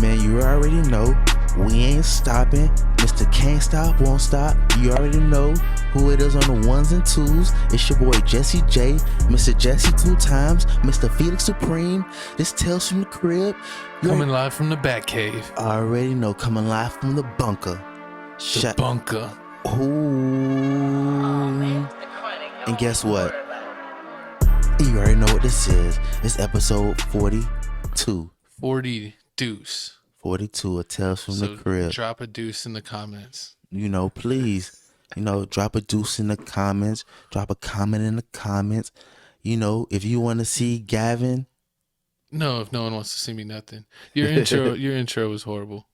man, you already know. We ain't stopping. Mr. Can't Stop, Won't Stop. You already know who it is on the ones and twos. It's your boy Jesse J, Mr. Jesse 2 times, Mr. Felix Supreme. This Tales from the Crib. Coming live from the Batcave. I already know, coming live from the bunker. The bunker. Ooh. And guess what? You already know what this is. It's episode 42. 40 deuce. 42 of Tales from the Crib. Drop a deuce in the comments. You know, please. You know, drop a deuce in the comments. Drop a comment in the comments. You know, if you want to see Gavin. No, if no one wants to see me, nothing. Your intro was horrible.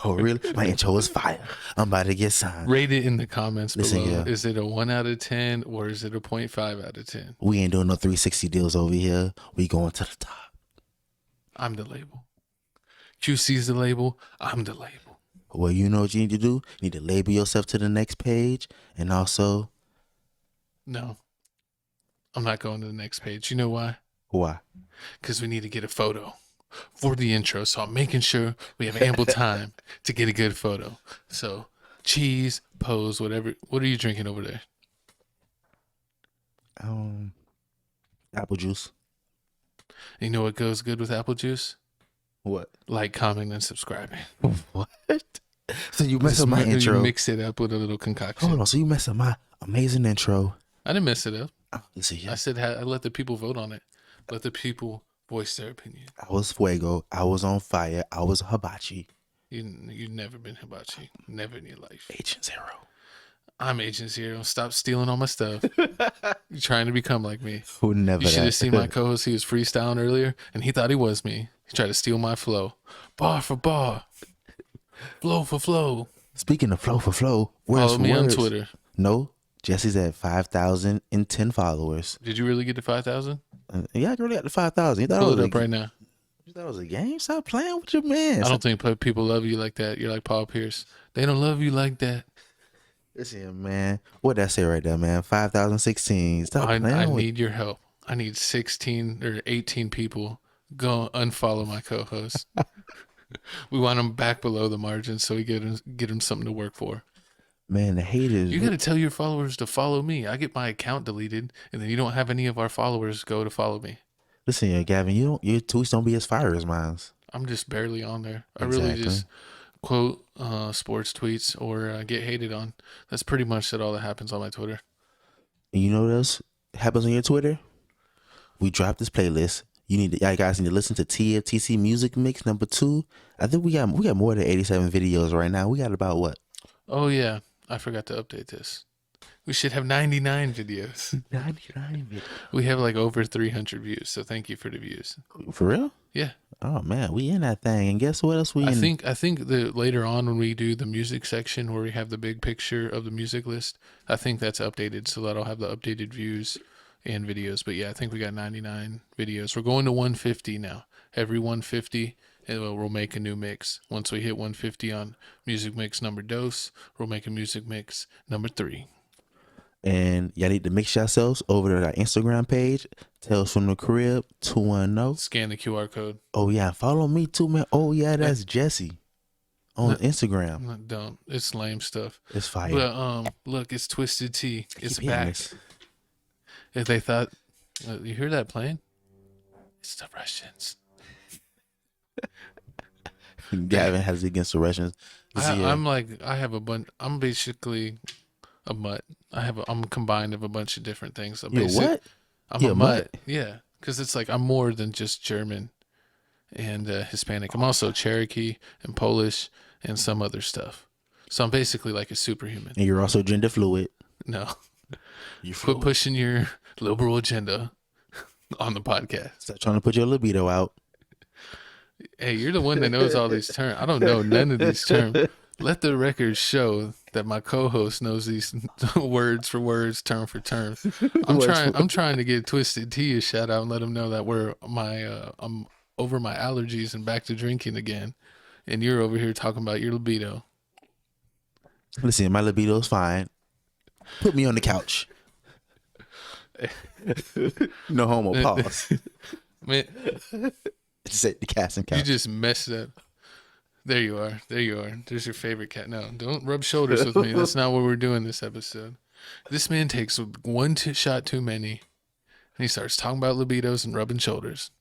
Oh, really? My intro was fire. I'm about to get signed. Rate it in the comments below. Yeah. Is it a 1 out of 10 or is it a 0.5 out of 10? We ain't doing no 360 deals over here. We going to the top. I'm the label. QC's the label. I'm the label. Well, you know what you need to do? You need to label yourself to the next page. And also... No. I'm not going to the next page. You know why? Why? Because we need to get a photo for the intro. So I'm making sure we have ample time to get a good photo. So cheese, pose, whatever. What are you drinking over there? Apple juice. You know what goes good with apple juice? What? Like, commenting, and subscribing. What? So you mess up my intro. You mix it up with a little concoction. Hold on. So you mess up my amazing intro. I didn't mess it up. Let's see. I said I let the people vote on it. Let the people voice their opinion. I was fuego. I was on fire. I was hibachi. You've never been hibachi. Never in your life. Agent Zero. I'm Agent Zero. Stop stealing all my stuff. You're trying to become like me. Who never? You should have seen my co-host. He was freestyling earlier, and he thought he was me. He tried to steal my flow. Bar for bar. Flow for flow. Speaking of flow for flow, follow me on Twitter. No, Jesse's at 5,010 followers. Did you really get to 5,000? Yeah, I really got to 5,000. You thought Pull it was it up right now. You thought it was a game? Stop playing with your man. I don't think people love you like that. You're like Paul Pierce. They don't love you like that. Listen, man. What did I say right there, man? 5,016. Stop playing. I need your help. I need 16 or 18 people. Go unfollow my co-host. We want him back below the margin so we get him something to work for. Man, the haters. You got to tell your followers to follow me. I get my account deleted, and then you don't have any of our followers go to follow me. Listen here, Gavin. Your tweets don't be as fire as mine. I'm just barely on there. I Exactly. really just quote sports tweets or get hated on. That's pretty much all that happens on my Twitter. And you know what else happens on your Twitter? We dropped this playlist. You guys need to listen to TFTC Music Mix number 2. I think we got more than 87 videos right now. We got about what? Oh yeah, I forgot to update this. We should have 99 videos. 99 videos. We have like over 300 views, so thank you for the views. For real? Yeah. Oh man, we in that thing. And guess what else we in? I think that later on when we do the music section where we have the big picture of the music list, I think that's updated, so that'll have the updated views and videos. But yeah, I think we got 99 videos. We're going to 150 now. Every 150 and we'll make a new mix. Once we hit 150 on music mix number dos, we'll make a music mix number 3. And y'all need to mix yourselves over to our Instagram page, Tales from the Crib 210. Scan the QR code. Oh yeah, follow me too, man. Oh yeah, that's Jesse on Instagram. No, don't. It's lame stuff. It's fire. But look, it's Twisted Tea. It's back. If they thought, you hear that playing? It's the Russians. Gavin has it against the Russians. I'm basically a mutt. I'm combined of a bunch of different things. What? I'm a mutt. Yeah, because it's like I'm more than just German and Hispanic. I'm also Cherokee and Polish and some other stuff. So I'm basically like a superhuman. And you're also gender fluid. No. Quit pushing your liberal agenda on the podcast. Stop trying to put your libido out. Hey, you're the one that knows all these terms. I don't know none of these terms. Let the record show that my co-host knows these words for words, term for term. I'm trying to get Twisted Tea a shout out and let them know that I'm over my allergies and back to drinking again. And you're over here talking about your libido. Listen, my libido's fine. Put me on the couch. No homo, pause. Man, Set the casting You couch. just messed up. There you are. There you are. There's your favorite cat. No, don't rub shoulders with me. That's not what we're doing this episode. This man takes one shot too many, and he starts talking about libidos and rubbing shoulders.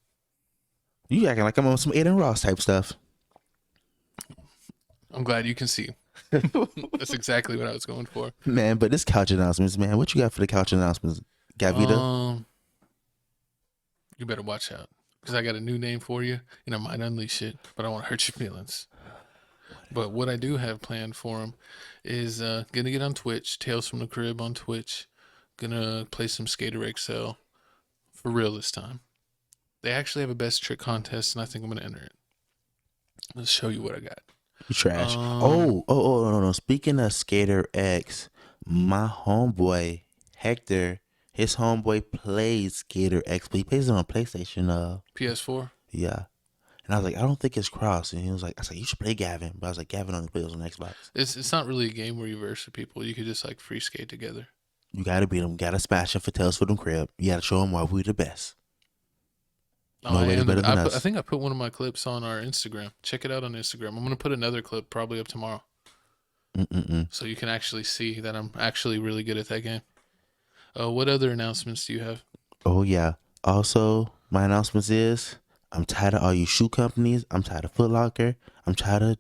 You acting like I'm on some Aiden Ross type stuff. I'm glad you can see. That's exactly what I was going for. Man, but this couch announcements, man. What you got for the couch announcements? Gavita? You better watch out, because I got a new name for you, and I might unleash it, but I won't hurt your feelings. But what I do have planned for him is gonna get on Twitch, Tales from the Crib on Twitch. Gonna play some Skater XL for real this time. They actually have a best trick contest, and I think I'm gonna enter it. Let's show you what I got. You trash. No. Speaking of Skater X, my homeboy Hector, his homeboy plays Skater X, but he plays it on PlayStation. PS4. Yeah. And I was like, I don't think it's cross. And he was like, I was like, you should play Gavin. But I was like, Gavin only plays on Xbox. It's not really a game where you verse with people. You could just like free skate together. You gotta beat them. Gotta smash them for Tales for them Crib. You gotta show them why we the best. Nobody's better than us. I think I put one of my clips on our Instagram. Check it out on Instagram. I'm gonna put another clip probably up tomorrow. So you can actually see that I'm actually really good at that game. What other announcements do you have? Oh yeah. Also, my announcements is I'm tired of all you shoe companies. I'm tired of Foot Locker. I'm tired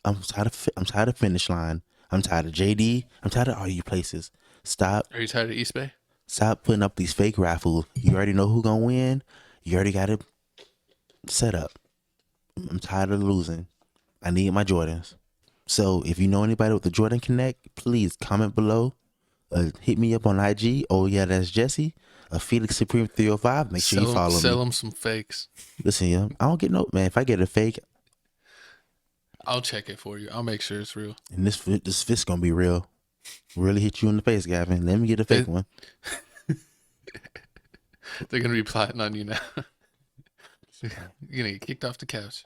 of Finish Line. I'm tired of JD. I'm tired of all you places. Stop. Are you tired of East Bay? Stop putting up these fake raffles. You already know who gonna win. You already got it set up. I'm tired of losing. I need my Jordans. So if you know anybody with the Jordan Connect, please comment below. Hit me up on IG. Oh yeah, that's Jesse. Felix Supreme 305. Make sure you follow me. Sell them some fakes. Listen, yeah, I don't get no man. If I get a fake, I'll check it for you. I'll make sure it's real. And this fist gonna be real. Really hit you in the face, Gavin. Let me get a fake one. They're gonna be plotting on you now. You're gonna get kicked off the couch.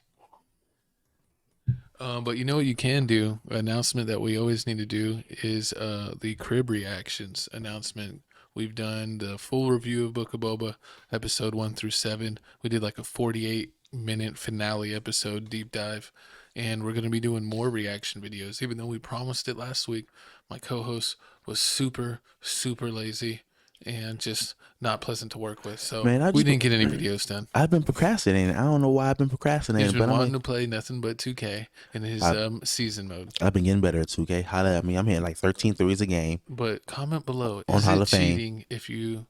But you know what you can do? An announcement that we always need to do is the crib reactions announcement. We've done the full review of Book of Boba, episode 1 through 7. We did like a 48-minute finale episode deep dive, and we're going to be doing more reaction videos. Even though we promised it last week, my co-host was super, super lazy and just not pleasant to work with. So we didn't get any videos done. I've been procrastinating. I don't know why I've been procrastinating. He's been wanting to play nothing but 2K in his season mode. I've been getting better at 2K. Holla at me. I'm hitting like 13 threes a game. But comment below. On Hall of Fame. Is it cheating if you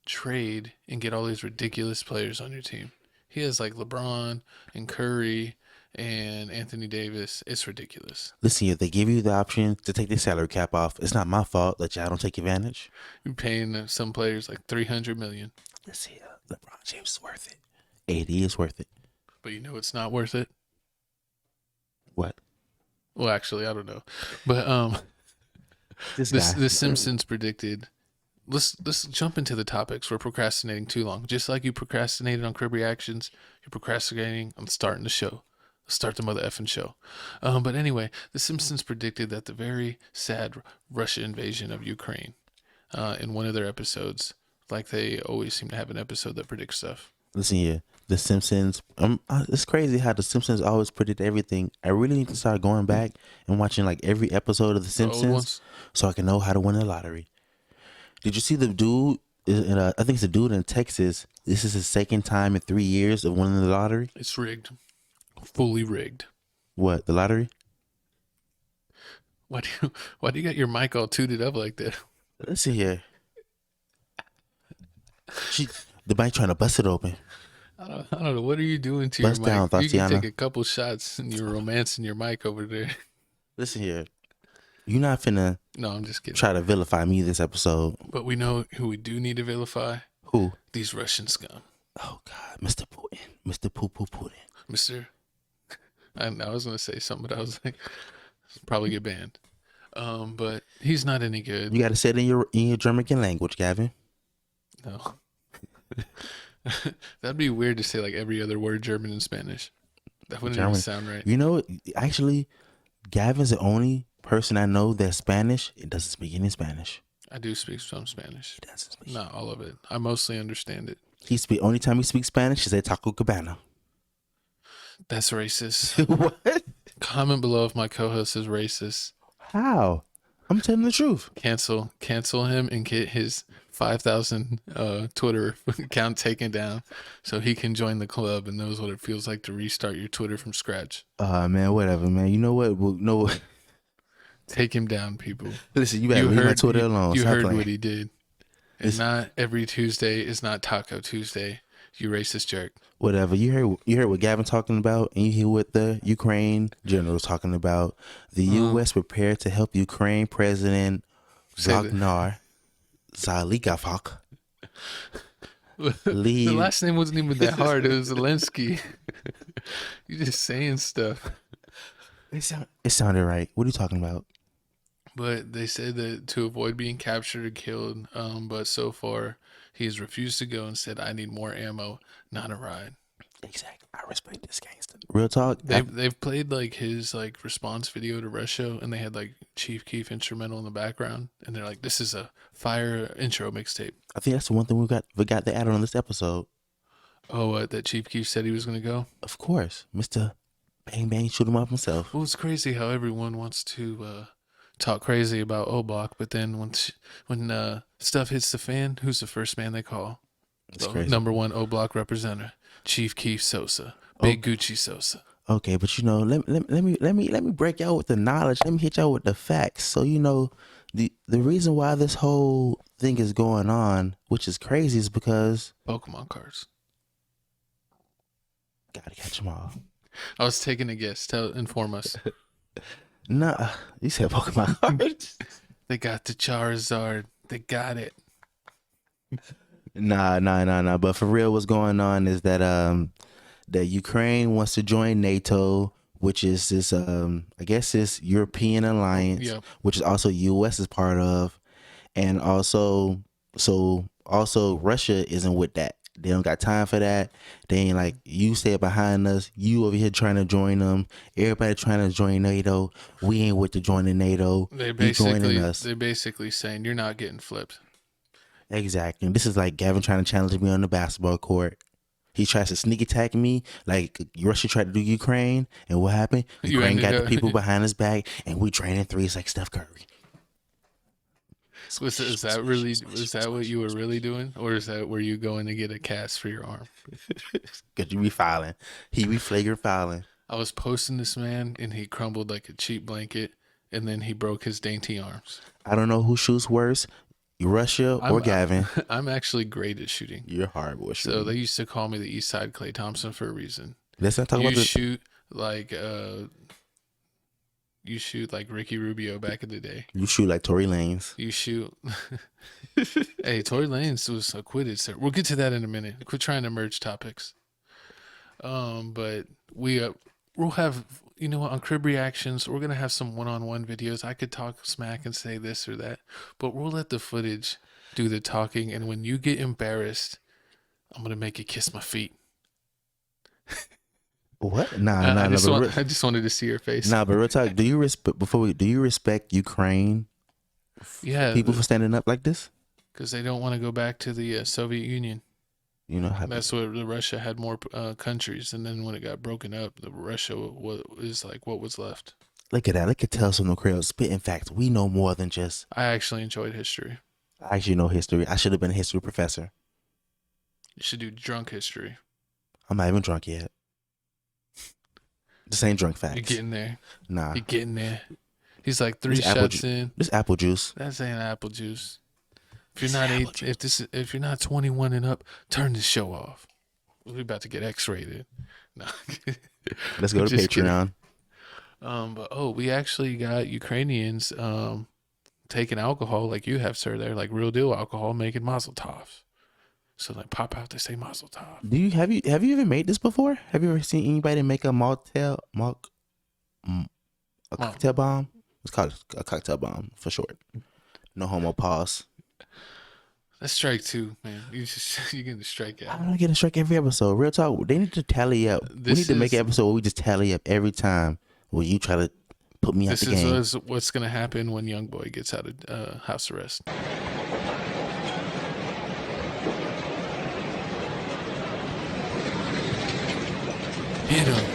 trade and get all these ridiculous players on your team? He has like LeBron and Curry and Anthony Davis. It's ridiculous. Listen, if they give you the option to take the salary cap off, it's not my fault that y'all don't take advantage. You're paying some players like $300 million. Listen, LeBron James is worth it. AD is worth it. But you know it's not worth it. What? Well, actually, I don't know. But the Simpsons predicted. Let's jump into the topics. We're procrastinating too long. Just like you procrastinated on crib reactions, you're procrastinating on starting the show. Start the mother effing show. But anyway, The Simpsons predicted that the very sad Russia invasion of Ukraine in one of their episodes, like they always seem to have an episode that predicts stuff. Listen here, The Simpsons. It's crazy how The Simpsons always predict everything. I really need to start going back and watching like every episode of The Simpsons so I can know how to win the lottery. Did you see the dude? I think it's a dude in Texas. This is his second time in 3 years of winning the lottery. It's rigged. Fully rigged. What, the lottery? Why do you got your mic all tooted up like that? Let's see here. The mic trying to bust it open. I don't know. What are you doing to bust your mic? Down, Tatiana. You can take a couple shots and you're romancing your mic over there. Listen here. You're not finna. No, I'm just kidding. Try to vilify me this episode. But we know who we do need to vilify. Who? These Russian scum. Oh God, Mr. Putin, Mr. Putin, Mr. I was gonna say something, but I was like, probably get banned. But he's not any good. You got to say it in your German language, Gavin. No. That'd be weird to say like every other word German and Spanish. That wouldn't even sound right. You know, actually, Gavin's the only person I know that's Spanish. It doesn't speak any Spanish. I do speak some Spanish. He doesn't speak. Not all of it. I mostly understand it. Only time he speaks Spanish is at Taco Cabana. That's racist. What? Comment below if my co-host is racist. How? I'm telling the truth. Cancel him and get his 5,000 Twitter account taken down so he can join the club and knows what it feels like to restart your Twitter from scratch. Man, whatever, man. You know what? No. Take him down, people. Listen, you better leave my Twitter alone. You Stop heard playing. what he did. And not every Tuesday is not Taco Tuesday. You racist jerk. Whatever. You heard what Gavin talking about, and you hear what the Ukraine general was talking about. The U.S. prepared to help Ukraine President Zagnar Zaligavok leave. The last name wasn't even that hard. It was Zelensky. You just saying stuff. It sounded right. What are you talking about? But they said that to avoid being captured or killed, but so far he's refused to go and said, "I need more ammo, not a ride." Exactly. I respect this gangster. Real talk. They've played like his like response video to Russia, and they had like Chief Keef instrumental in the background, and they're like, "This is a fire intro mixtape." I think that's the one thing we got to add on this episode. Oh, that Chief Keef said he was going to go? Of course, Mr. Bang Bang shoot him up himself. Well, it's crazy how everyone wants to talk crazy about O-Block, but then when stuff hits the fan, who's the first man they call? Number one O-Block representative, Chief Keef Sosa, Big Gucci Sosa. Okay, but let me break y'all with the knowledge. Let me hit y'all with the facts. So the reason why this whole thing is going on, which is crazy, is because Pokemon cards. Gotta catch them all. I was taking a guess. Inform us. Nah, you said Pokemon cards. They got the Charizard. They got it. Nah. But for real, what's going on is that that Ukraine wants to join NATO, which is this I guess this European alliance, which is also U.S. is part of, and also Russia isn't with that. They don't got time for that. They ain't like, you stay behind us. You over here trying to join them. Everybody trying to join NATO. We ain't with to joining NATO. They're basically saying you're not getting flipped. Exactly. This is like Gavin trying to challenge me on the basketball court. He tries to sneak attack me like Russia tried to do Ukraine. And what happened? Ukraine got the people behind his back, and we draining threes like Steph Curry. Was that what you were really doing, or is that where you going to get a cast for your arm? Cause you be fouling. He be flagrant fouling. I was posting this man, and he crumbled like a cheap blanket, and then he broke his dainty arms. I don't know who shoots worse, Russia or Gavin. I'm actually great at shooting. You're horrible at shooting. So they used to call me the East Side Klay Thompson for a reason. Let's not talk about this. You shoot like Ricky Rubio back in the day. You shoot like Tory Lanez. You shoot. Hey, Tory Lanez was acquitted, sir. We'll get to that in a minute. Quit trying to merge topics. But we'll have, on Crib Reactions, we're gonna have some one-on-one videos. I could talk smack and say this or that, but we'll let the footage do the talking. And when you get embarrassed, I'm gonna make you kiss my feet. What? Nah. I just wanted to see your face. Nah, but real talk. Do you respect Ukraine? Yeah, people for standing up like this? Because they don't want to go back to the Soviet Union. That's what Russia had more countries, and then when it got broken up, Russia is like what was left. Look at that. Look at Tales from the Cradle spitting facts. We know more than just. I actually enjoyed history. I actually know history. I should have been a history professor. You should do drunk history. I'm not even drunk yet. This ain't drunk facts. You're getting there. Nah. You're getting there. He's like three shots in. This apple juice. That's ain't apple juice. If you're not 21 and up, turn this show off. We're about to get X-rated. No. Let's go to Patreon. But we actually got Ukrainians taking alcohol like you have, sir. They're like real deal alcohol, making Mazel Tovs. So like pop out, they say Mazel Tov. Have you ever made this before? Have you ever seen anybody make a cocktail bomb? It's called a cocktail bomb for short. No homo, pause. That's strike two, man. You're getting a strike out. I'm gonna get a strike every episode. Real talk. They need to tally up. We need to make an episode where we just tally up every time where you try to put me out the game. This is what's gonna happen when Young Boy gets out of house arrest. Hit him.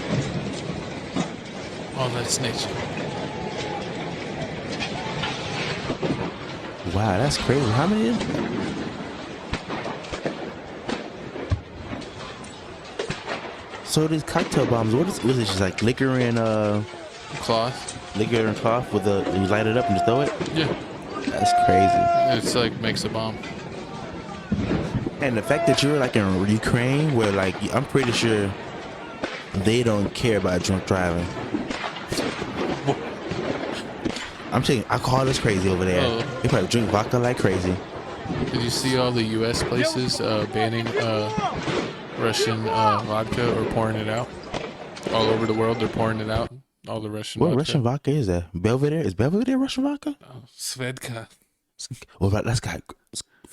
Oh, that's nature. Wow, that's crazy. How many? So these cocktail bombs, what is it? Just like liquor and Cloth. liquor and cloth with the you light it up and just throw it? Yeah. That's crazy. It's like makes a bomb. And the fact that you're like in Ukraine, where like I'm pretty sure they don't care about drunk driving. I'm saying alcohol is crazy over there. Oh. They probably drink vodka like crazy. Did you see all the U.S. places banning Russian vodka or pouring it out? All over the world, they're pouring it out. All the Russian What vodka. Russian vodka is that? Belvedere? Is Belvedere Russian vodka? Oh, Svedka. What about that's got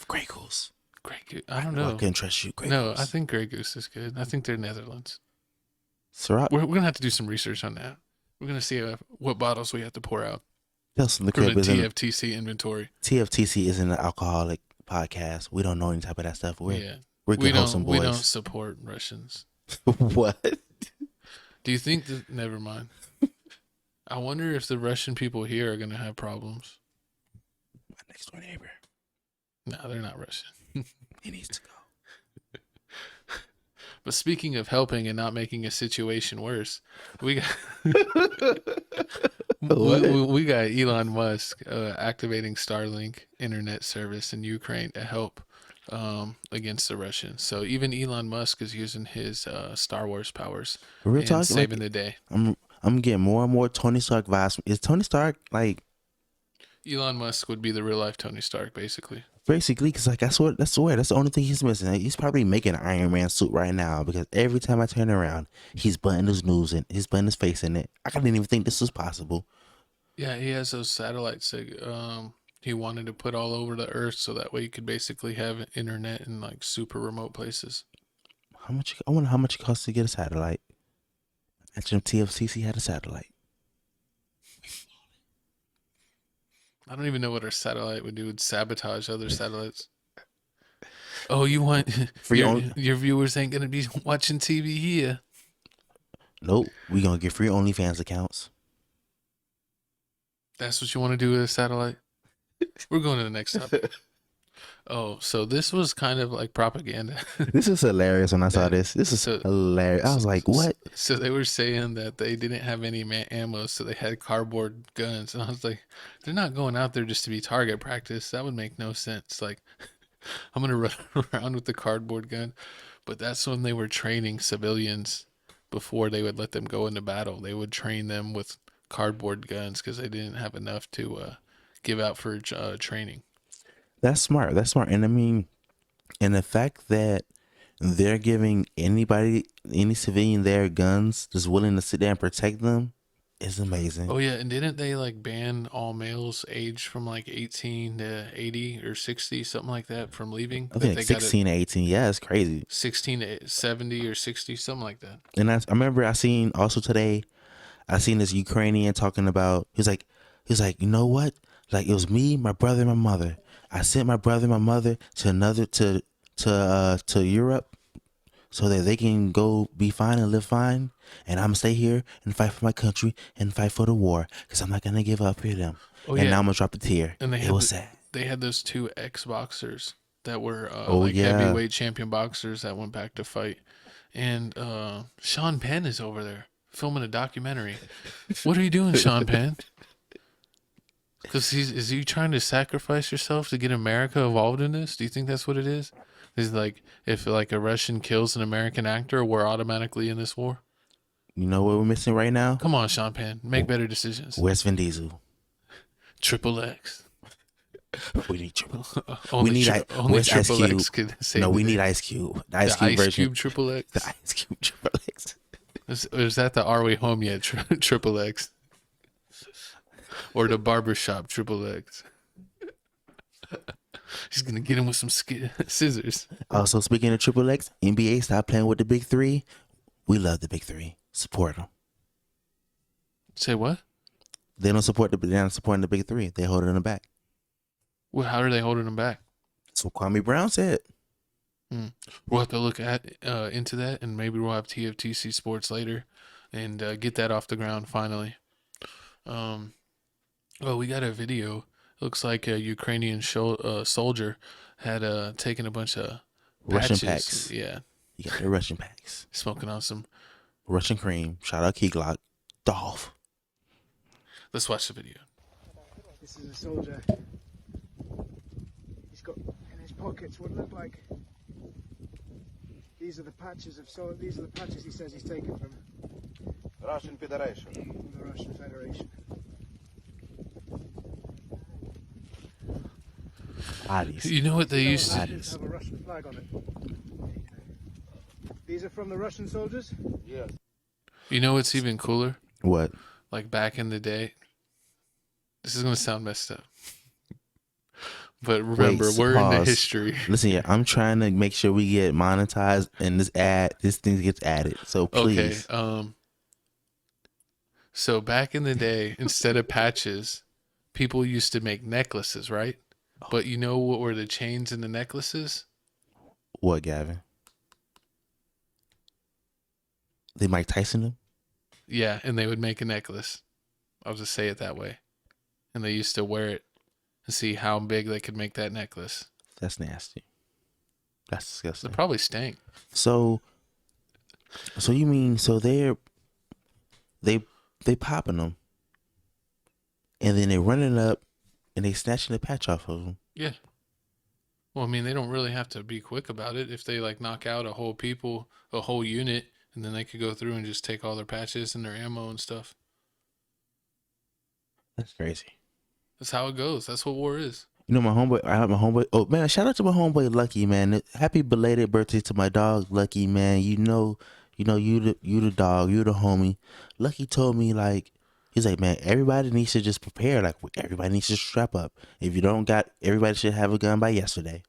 Grey Goose? Grey Goose. I don't know. I can't trust you. Grey No, Goose. I think Grey Goose is good. I think they're Netherlands. Ciroc. We're going to have to do some research on that. We're going to see what bottles we have to pour out Tales from the from Crib the isn't TFTC inventory. TFTC isn't an alcoholic podcast. We don't know any type of that stuff. We're We good wholesome don't boys. support Russians. What? Do you think that? Never mind. I wonder if the Russian people here are going to have problems. My next door neighbor. No, they're not Russian. He needs to go. But speaking of helping and not making a situation worse, we got we got Elon Musk activating Starlink internet service in Ukraine to help against the Russians. So even Elon Musk is using his Star Wars powers Real and talk, saving the day. I'm getting more and more Tony Stark vibes. Is Tony Stark like Elon Musk would be the real life Tony Stark, basically. basically? Because like that's the only thing he's missing. Like, he's probably making an Iron Man suit right now because every time I turn around, he's butting his nose in, he's butting his face in it. I didn't even think this was possible. Yeah, he has those satellites that he wanted to put all over the Earth, so that way you could basically have internet in like super remote places. How much? I wonder how much it costs to get a satellite. Imagine if TFTC had a satellite. I don't even know what our satellite would do. It would sabotage other satellites. Oh, you want your viewers ain't gonna be watching TV here. Nope, we gonna get free OnlyFans accounts. That's what you want to do with a satellite? We're going to the next topic. Oh, so this was kind of like propaganda. This is hilarious when I saw this. This is hilarious. I was like, what? So they were saying that they didn't have any ammo, so they had cardboard guns. And I was like, they're not going out there just to be target practice. That would make no sense. Like, I'm going to run around with the cardboard gun. But that's when they were training civilians before they would let them go into battle. They would train them with cardboard guns because they didn't have enough to give out for training. That's smart. That's smart. And I mean, and the fact that they're giving anybody, any civilian there guns, just willing to sit there and protect them is amazing. Oh, yeah. And didn't they like ban all males aged from like 18 to 80 or 60, something like that, from leaving? I think like 16 to 18. Yeah, it's crazy. 16 to 70 or 60, something like that. And I remember I seen also today, I seen this Ukrainian talking about, he was like, you know what? Like, it was me, my brother, and my mother. I sent my brother and my mother to Europe so that they can go be fine and live fine. And I'm gonna stay here and fight for my country and fight for the war because I'm not gonna give up for them. Oh, and now I'm gonna drop a tear. And it was sad. They had those two ex-boxers that were yeah. heavyweight champion boxers that went back to fight. And Sean Penn is over there filming a documentary. What are you doing, Sean Penn? Because is he trying to sacrifice yourself to get America involved in this? Do you think that's what it is? Is like if like a Russian kills an American actor, we're automatically in this war? You know what we're missing right now? Come on, Sean Penn, make better decisions. Where's Vin Diesel? Triple X. We need triple. Only we need where's Ice Cube? X could save no, we the need day. Ice Cube. The Ice Cube Ice version. Cube Triple X. The Ice Cube Triple X. Is that the Are We Home Yet Triple X? Or the barbershop Triple X? He's gonna get him with some scissors. Also, speaking of Triple X, NBA stop playing with the big three. We love the big three. Support them. Say what? They're not supporting the big three. They're holding them back. Well, how are they holding him back? That's what Kwame Brown said. We'll have to look at into that, and maybe we'll have TFTC Sports later, and get that off the ground finally. Um, well, we got a video. Looks like a Ukrainian soldier had taken a bunch of Russian patches. packs. Yeah, You got the Russian packs. smoking on some. Russian cream. Shout out Key Glock. Dolph. Let's watch the video. This is a soldier. He's got in his pockets what look like. These are the patches of these are the patches he says he's taken from Russian Federation. the Russian Federation. Bodies. You know what they used to? Patches have a Russian flag on it. These are from the Russian soldiers. Yes. You know what's even cooler? What? Like back in the day. This is gonna sound messed up, but remember, Wait, we're in the pause. history. Listen here, I'm trying to make sure we get monetized and this thing gets added. So please. Okay. So back in the day, instead of patches, people used to make necklaces, right? But you know what were the chains in the necklaces? What, Gavin? They Mike Tyson them? Yeah, and they would make a necklace. I'll just say it that way. And they used to wear it and see how big they could make that necklace. That's nasty. That's They disgusting. probably stank. So you mean they popping them, and then they running up, and they snatching the patch off of them. Yeah. Well, I mean, they don't really have to be quick about it. If they like knock out a whole unit, and then they could go through and just take all their patches and their ammo and stuff. That's crazy. That's how it goes. That's what war is. You know, I have my homeboy. Oh man, shout out to my homeboy Lucky, man. Happy belated birthday to my dog Lucky, man. You the dog, you the homie. Lucky told me like, he's like, man, everybody needs to just prepare. Like everybody needs to strap up. If you don't got, everybody should have a gun by yesterday.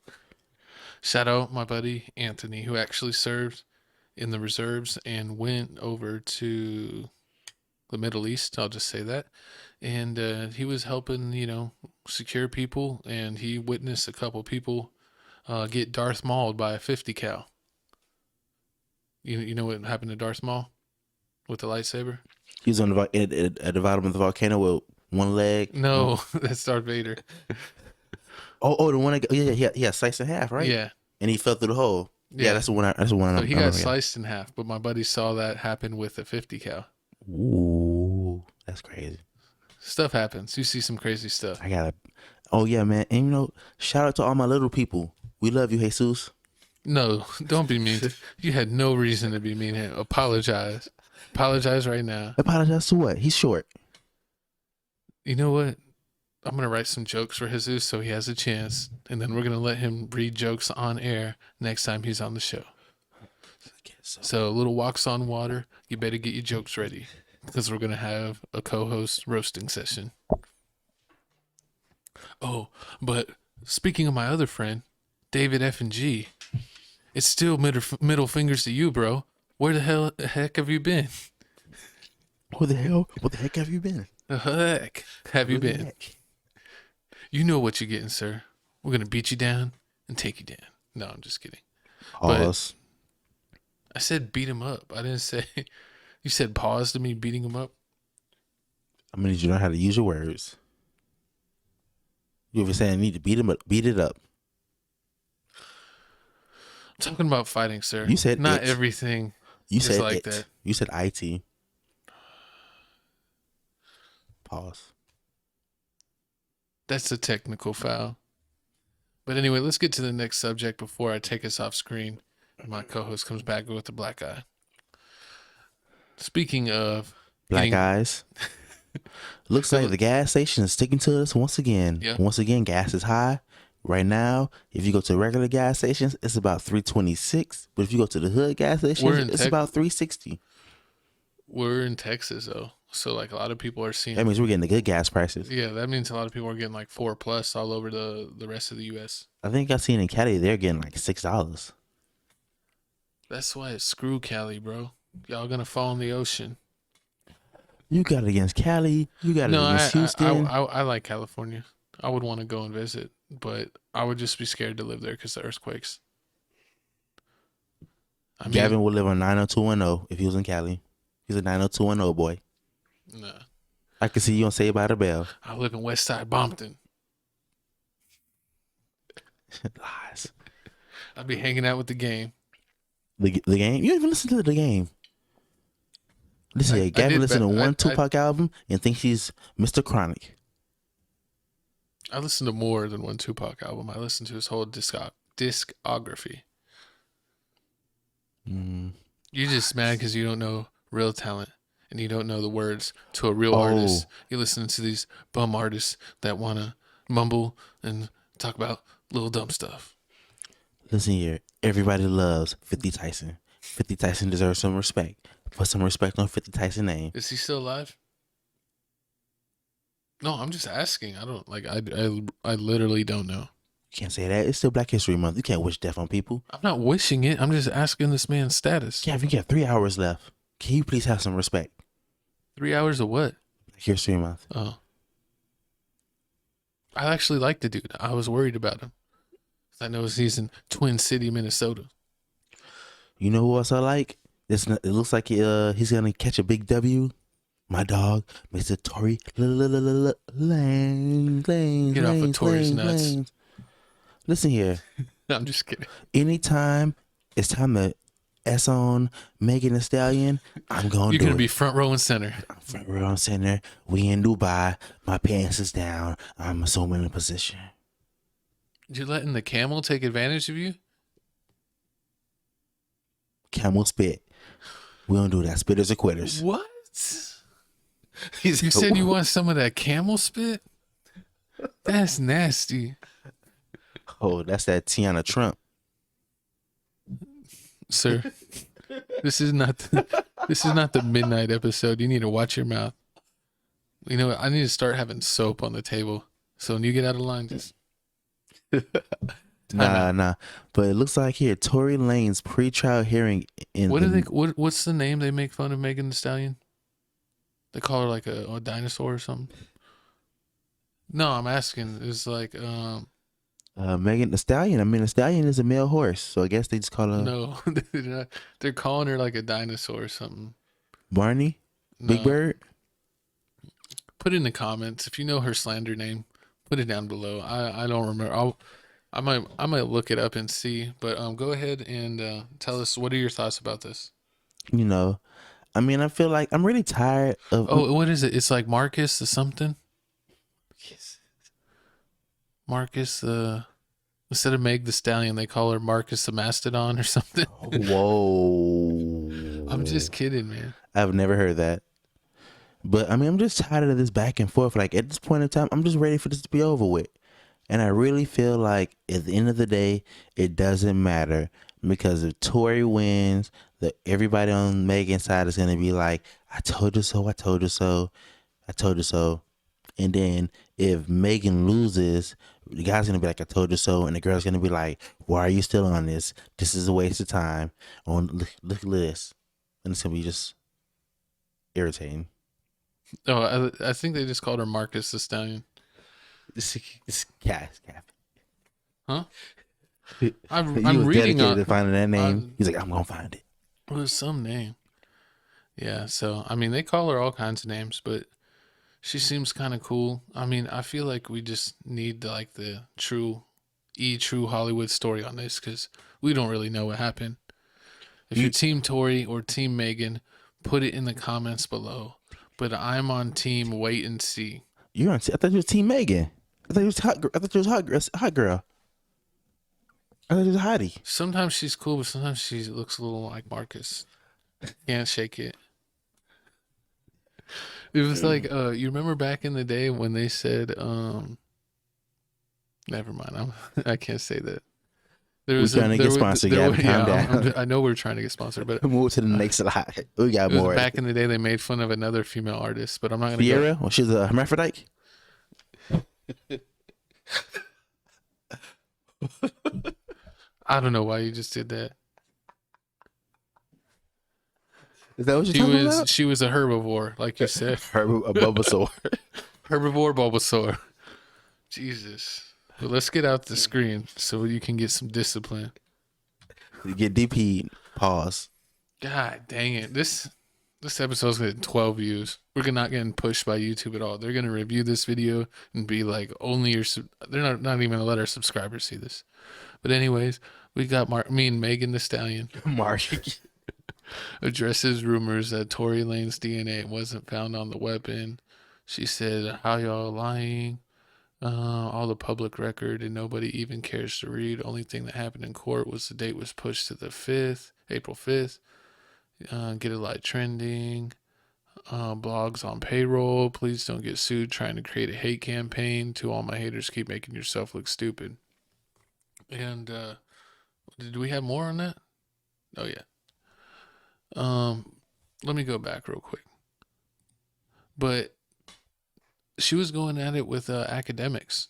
Shout out my buddy Anthony, who actually served in the reserves and went over to the Middle East. I'll just say that. And he was helping, secure people, and he witnessed a couple people get Darth Mauled by a 50 cal. You know what happened to Darth Maul with the lightsaber? He was on at the bottom of the volcano with one leg. No, that's Darth Vader. Oh, the one. Yeah, sliced in half, right? Yeah. And he fell through the hole. Yeah, that's the one. So he got remember, sliced in half, but my buddy saw that happen with a 50 cal. Ooh, that's crazy. Stuff happens. You see some crazy stuff. Oh yeah, man. And shout out to all my little people. We love you, Jesus. No, don't be mean. You had no reason to be mean. Apologize. Apologize right now. Apologize to what? He's short. You know what? I'm going to write some jokes for Jesus so he has a chance. And then we're going to let him read jokes on air next time he's on the show. So little walks on water. You better get your jokes ready, because we're going to have a co-host roasting session. Oh, but speaking of my other friend, David F&G, it's still middle fingers to you, bro. Where the heck have you been? What the heck have you been? The heck have you been? You know what you're getting, sir. We're going to beat you down and take you down. No, I'm just kidding. Pause. I said beat him up. I didn't say... You said pause to me beating him up? I'm gonna need you to know how to use your words. You ever say I need to beat him up? Beat it up. I'm talking about fighting, sir. You said not it. everything You is said like it. that. You said IT. Pause. That's a technical foul. But anyway, let's get to the next subject before I take us off screen and my co-host comes back with a black eye. Speaking of Black eyes. Looks like the gas station is sticking to us once again. Yeah. Once again, gas is high. Right now, if you go to regular gas stations, it's about $3.26. But if you go to the hood gas stations, it's about $3.60. We're in Texas, though. So, like, a lot of people are seeing... That means we're getting the good gas prices. Yeah, that means a lot of people are getting, like, 4+ all over the rest of the U.S. I think I seen in Cali, they're getting like $6. That's why it's screw Cali, bro. Y'all gonna fall in the ocean. You got it against Cali. You got it against Houston. I like California. I would want to go and visit, but I would just be scared to live there because of the earthquakes. I mean, Gavin would live on 90210 if he was in Cali. He's a 90210 boy. nah. I can see you on Saved by the Bell. I live in West Side Bompton. Lies. I'd be hanging out with the game. The game? You don't even listen to the game. Listen here, Gavin listened to one Tupac album and thinks he's Mr. Chronic. I listened to more than one Tupac album. I listened to his whole discography. You're just mad because you don't know real talent and you don't know the words to a real artist. You listen to these bum artists that want to mumble and talk about little dumb stuff. Listen here, everybody loves 50 Tyson. 50 Tyson deserves some respect. Put some respect on 50 Tyson's name. Is he still alive? No, I'm just asking. I don't like. I literally don't know. You can't say that. It's still Black History Month. You can't wish death on people. I'm not wishing it. I'm just asking this man's status. Gavin, you got 3 hours left. Can you please have some respect? 3 hours of what? Black History Month. Oh. I actually like the dude. I was worried about him. I know he's in Twin City, Minnesota. You know who else I like? It looks like he's gonna catch a big W. My dog, Mr. Tory Lanez. Get off of Tory's nuts. Listen here. I'm just kidding. Anytime it's time to S on Megan Thee Stallion, I'm going to You're going to be front row and center. I'm front row and center. We in Dubai. My pants is down. I'm assuming a position. You're letting the camel take advantage of you? Camel spit. We don't do that. Spitters or quitters. What? You said you want some of that camel spit? That's nasty. Oh, that's that Tiana Trump. Sir, this is not the midnight episode. You need to watch your mouth. You know what? I need to start having soap on the table. So when you get out of line, just Nah. But it looks like here, Tory Lanez pre-trial hearing in what's the name they make fun of Megan Thee Stallion? They call her like a dinosaur or something. No, I'm asking. It's like Megan Thee Stallion. I mean, a stallion is a male horse, so I guess they just call her no. They're calling her like a dinosaur or something. Barney, Big No. Bird. Put it in the comments if you know her slander name. Put it down below. I don't remember. I might look it up and see. But go ahead and tell us, what are your thoughts about this? You know, I mean, I feel like I'm really tired of. Oh, what is it? It's like Marcus or something. Marcus. Instead of Meg the Stallion, they call her Marcus the Mastodon or something. Whoa! I'm just kidding, man. I've never heard that. But I mean, I'm just tired of this back and forth. Like at this point in time, I'm just ready for this to be over with. And I really feel like at the end of the day, it doesn't matter, because if Tory wins, everybody on Megan's side is gonna be like, "I told you so. I told you so. I told you so." And then if Megan loses, the guy's gonna be like, "I told you so," and the girl's gonna be like, "Why are you still on this? This is a waste of time." Look at this, and it's gonna be just irritating. Oh, I think they just called her Marcus the Stallion. This cat. Huh? He I'm was reading dedicated on to finding that name. He's like, "I'm gonna find it." it was some name. Yeah, so I mean they call her all kinds of names, but she seems kind of cool. I mean, I feel like we just need the true Hollywood story on this, because we don't really know what happened. If you're Team Tory or Team Megan, put it in the comments below. But I'm on Team Wait and See. You're on. I thought you was Team Megan. I thought you was hot. I thought you was hot girl. I thought you was a hottie. Sometimes she's cool, but sometimes she looks a little like Marcus. Can't shake it. It was like, you remember back in the day when they said, never mind, I can't say that. We're trying to get sponsored. Calm down. I know we're trying to get sponsored, but Move to the next slide. We got it was more. back in the day they made fun of another female artist, but I'm not going to Fiera? Well, she's a hermaphrodite? I don't know why you just did that. Is that what you're talking about? She was a herbivore, like you said. A Bulbasaur. Herbivore Bulbasaur. Jesus. Well, let's get out the screen so you can get some discipline. You get DP'd. Pause. God dang it. This episode's getting 12 views. We're not getting pushed by YouTube at all. They're gonna review this video and be like, only your they're not even gonna let our subscribers see this. But anyways, we got me and Megan the Stallion Mark. addresses rumors that Tory Lane's DNA wasn't found on the weapon. She said, "How y'all lying? All the public record and nobody even cares to read. Only thing that happened in court was the date was pushed to the 5th, April 5th. Get a lot trending. Blogs on payroll. Please don't get sued trying to create a hate campaign. To all my haters, keep making yourself look stupid." And did we have more on that? Oh yeah. Let me go back real quick. But she was going at it with Akademiks.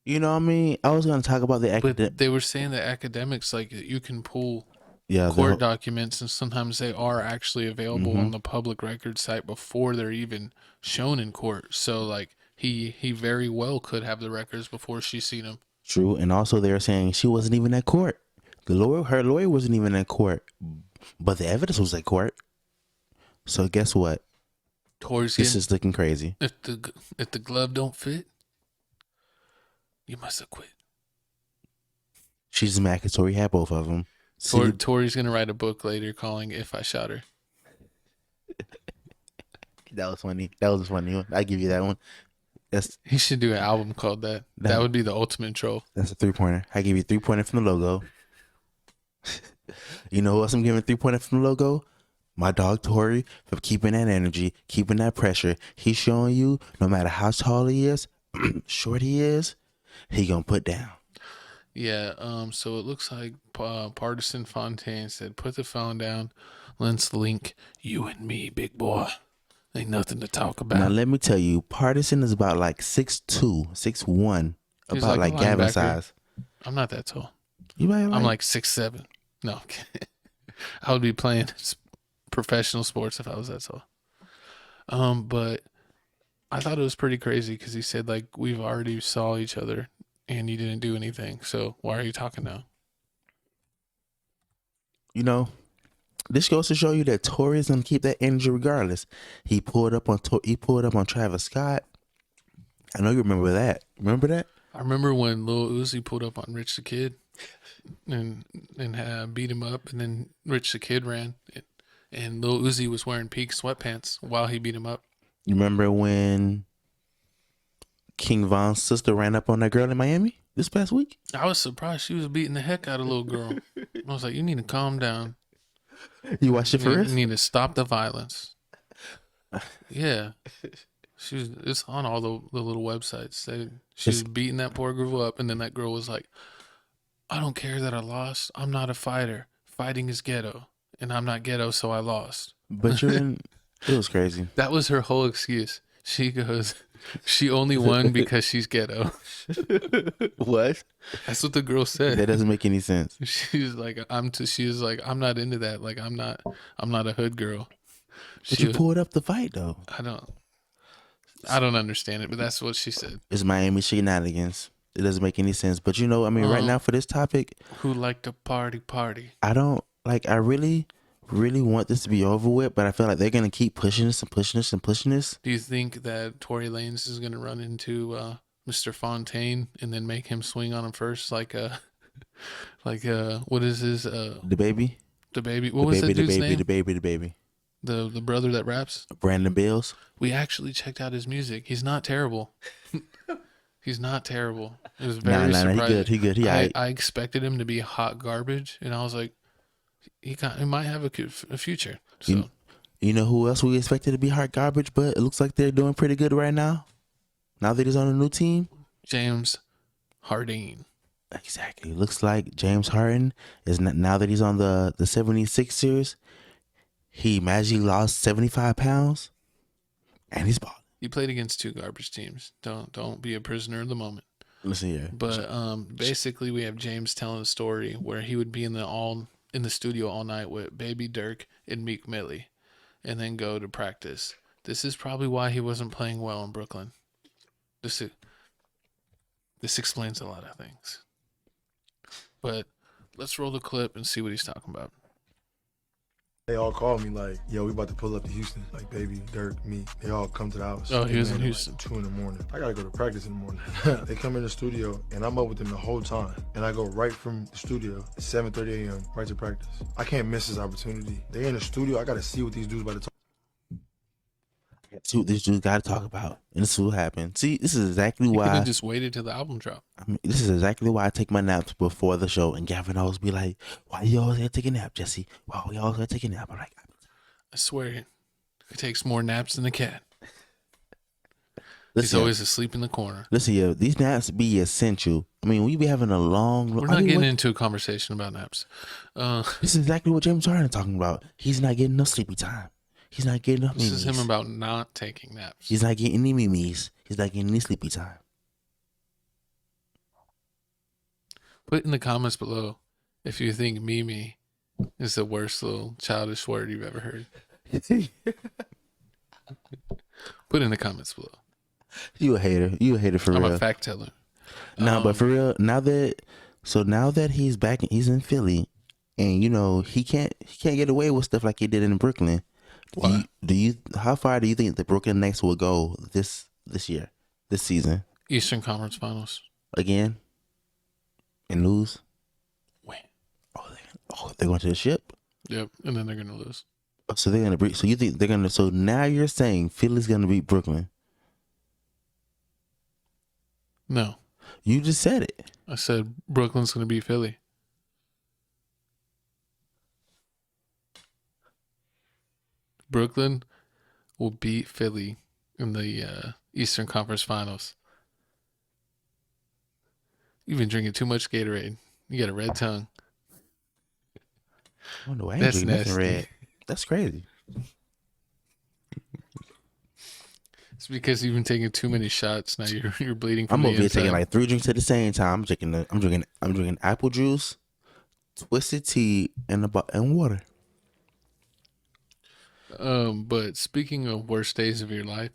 You know what I mean? I was gonna talk about the But they were saying that Akademiks, like, you can pull yeah, court documents, and sometimes they are actually available on the public record site before they're even shown in court. So like he very well could have the records before she's seen them. True, and also they're saying she wasn't even at court. Her lawyer wasn't even at court, but the evidence was at court. So guess what? Tory's This is looking crazy. if the glove don't fit, you must have quit. She's mad because Tory had both of them. Tory's gonna write a book later calling "If I Shot Her." That was funny. That was a funny one. I give you that one. He should do an album called that. That would be the ultimate troll. That's a 3-pointer. I give you 3-pointer from the logo. You know who else I'm giving 3-pointer from the logo? My dog Tory, for keeping that energy, keeping that pressure. He's showing you no matter how tall he is, short he is, he gonna put down. Yeah. So it looks like Partisan Fontaine said, "Put the phone down. Let's link you and me, big boy. Ain't nothing to talk about." Now let me tell you, Partisan is about like 6'2", 6'1", He's about like a like Gavin linebacker. size. I'm not that tall. You might I'm like 6'7". No, I would be playing professional sports if I was that tall. But I thought it was pretty crazy because he said, like, we've already saw each other and you didn't do anything. So why are you talking now? You know, this goes to show you that Tory is gonna keep that energy regardless. He pulled up on Travis Scott. I know you remember that. Remember that? I remember when Lil Uzi pulled up on Rich the Kid and beat him up, and then Rich the Kid ran, and Lil Uzi was wearing pink sweatpants while he beat him up. You remember when King Von's sister ran up on that girl in Miami this past week? I was surprised she was beating the heck out of little girl. I was like, you need to calm down. You watched it You first? need to stop the violence. Yeah. It's on all the little websites. She was beating that poor girl up, and then that girl was like, "I don't care that I lost. I'm not a fighter. Fighting is ghetto, and I'm not ghetto, so I lost." But it was crazy. That was her whole excuse. She goes, she only won because she's ghetto. What? That's what the girl said. That doesn't make any sense. She's like, she was like, "I'm not into that. Like, I'm not a hood girl." But you pulled up the fight though. I don't understand it, but that's what she said. It's Miami shenanigans. It doesn't make any sense. But you know, I mean, right now for this topic, who like to party? I don't like. I really want this to be over with, but I feel like they're gonna keep pushing this and pushing this and pushing this. Do you think that Tory Lanez is gonna run into Mr. Fontaine and then make him swing on him first, what is his The baby. What was that dude's name? The baby. The brother that raps? Brandon Bills. We actually checked out his music. He's not terrible. He's not terrible. It was very surprising. He good. I expected him to be hot garbage, and I was like, he might have a future. So you know who else we expected to be hot garbage, but it looks like they're doing pretty good right now. Now that he's on a new team, James Harden. Exactly. Looks like James Harden is now that he's on the 76ers. He magically lost 75 pounds, and he's balling. You played against two garbage teams. Don't be a prisoner of the moment. Listen here. But basically, we have James telling a story where he would be in the studio all night with Baby Dirk and Meek Millie, and then go to practice. This is probably why he wasn't playing well in Brooklyn. This explains a lot of things. But let's roll the clip and see what he's talking about. They all call me like, yo, we about to pull up to Houston. Like, baby, Dirk, me. They all come to the house. Oh, he was They in land at, Houston. Like 2 in the morning. I gotta go to practice in the morning. They come in the studio and I'm up with them the whole time. And I go right from the studio at 7:30 a.m. right to practice. I can't miss this opportunity. They in the studio. I gotta see what these dudes about to talk. See what this dude got to talk about, and this is what happened. See, this is exactly You could why. have just waited till the album drop. I mean, this is exactly why I take my naps before the show. And Gavin always be like, "Why you always gotta take a nap, Jesse? Why we always gotta take a nap?" I'm like, I swear, he takes more naps than the cat. He's listen, always asleep in the corner. listen, yo, these naps be essential. I mean, we be having a long. We're I not mean, getting what- into a conversation about naps. This is exactly what James Harden talking about. He's not getting no sleepy time. He's not getting no This is him memes. about not taking naps. He's not getting any memes. He's not getting any sleepy time. Put in the comments below if you think Mimi is the worst little childish word you've ever heard. Put in the comments below. You a hater. You a hater for I'm real. a fact teller. No, but for real, now that he's back, he's in Philly, and you know he can't get away with stuff like he did in Brooklyn. Why? How far do you think the Brooklyn Nets will go this year, this season Eastern Conference Finals. again, and lose? When? They're going to the ship. Yep, and then they're gonna lose. So they're gonna beat. So you think they're gonna? So now you're saying Philly's gonna beat Brooklyn? No, You just said it. I said Brooklyn's gonna beat Philly. Brooklyn will beat Philly in the Eastern Conference Finals. You've been drinking too much Gatorade. You got a red tongue. Oh no, I ain't That's drinking nothing nasty. red. That's crazy. It's because you've been taking too many shots. Now you're bleeding from I'm the over here inside. taking like 3 drinks at the same time. I'm drinking apple juice, twisted tea, and water. But speaking of worst days of your life,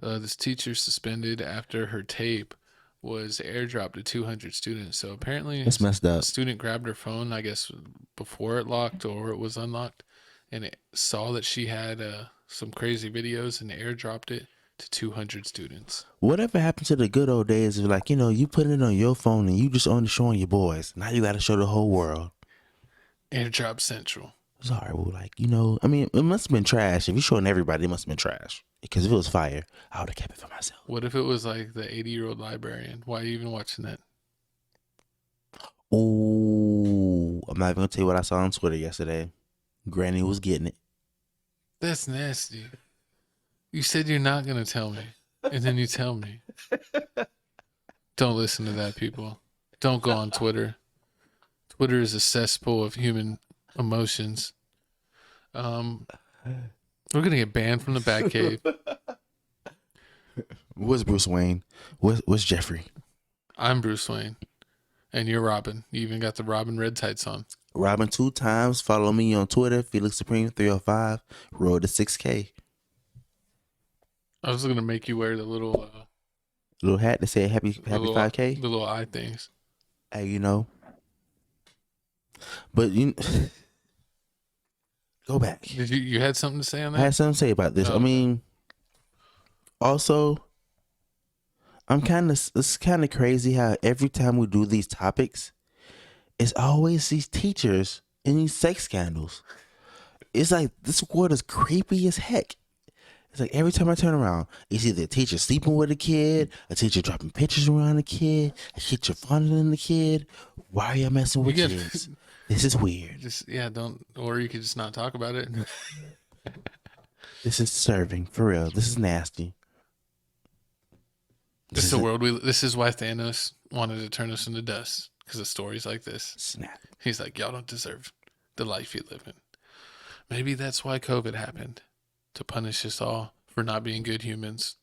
this teacher suspended after her tape was airdropped to 200 students. So apparently That's messed a up. student grabbed her phone, I guess, before it locked or it was unlocked, and it saw that she had some crazy videos and airdropped it to 200 students. Whatever happened to the good old days of like, you putting it on your phone and you just only showing your boys. Now you got to show the whole world. Airdrop Central. It's horrible. Like, I mean, it must have been trash. If you're showing everybody, it must have been trash. Because if it was fire, I would have kept it for myself. What if it was like the 80-year-old librarian? Why are you even watching that? Ooh, I'm not even going to tell you what I saw on Twitter yesterday. Granny was getting it. That's nasty. You said you're not going to tell me, and then you tell me. Don't listen to that, people. Don't go on Twitter. Twitter is a cesspool of human emotions. We're going to get banned from the Batcave. What's Bruce Wayne? What's Jeffrey? I'm Bruce Wayne, and you're Robin. You even got the Robin red tights on. Robin 2 times. Follow me on Twitter. Felix Supreme 305. Road to 6K. I was going to make you wear the little Little hat that said happy little, 5K. the little eye things. Hey, But go back. Did you had something to say on I that? had something to say about this. Oh, I mean, also, it's kind of crazy how every time we do these topics, it's always these teachers and these sex scandals. It's like this world is creepy as heck. It's like every time I turn around, it's either a teacher sleeping with a kid, a teacher dropping pictures around a kid, a teacher fondling the kid. Why are you messing with You kids? This is weird. don't, or you could just not talk about it. This is disturbing, for real. This is nasty. This is the world this is why Thanos wanted to turn us into dust, because of stories like this. Snap. He's like, y'all don't deserve the life you live in. Maybe that's why COVID happened, to punish us all for not being good humans.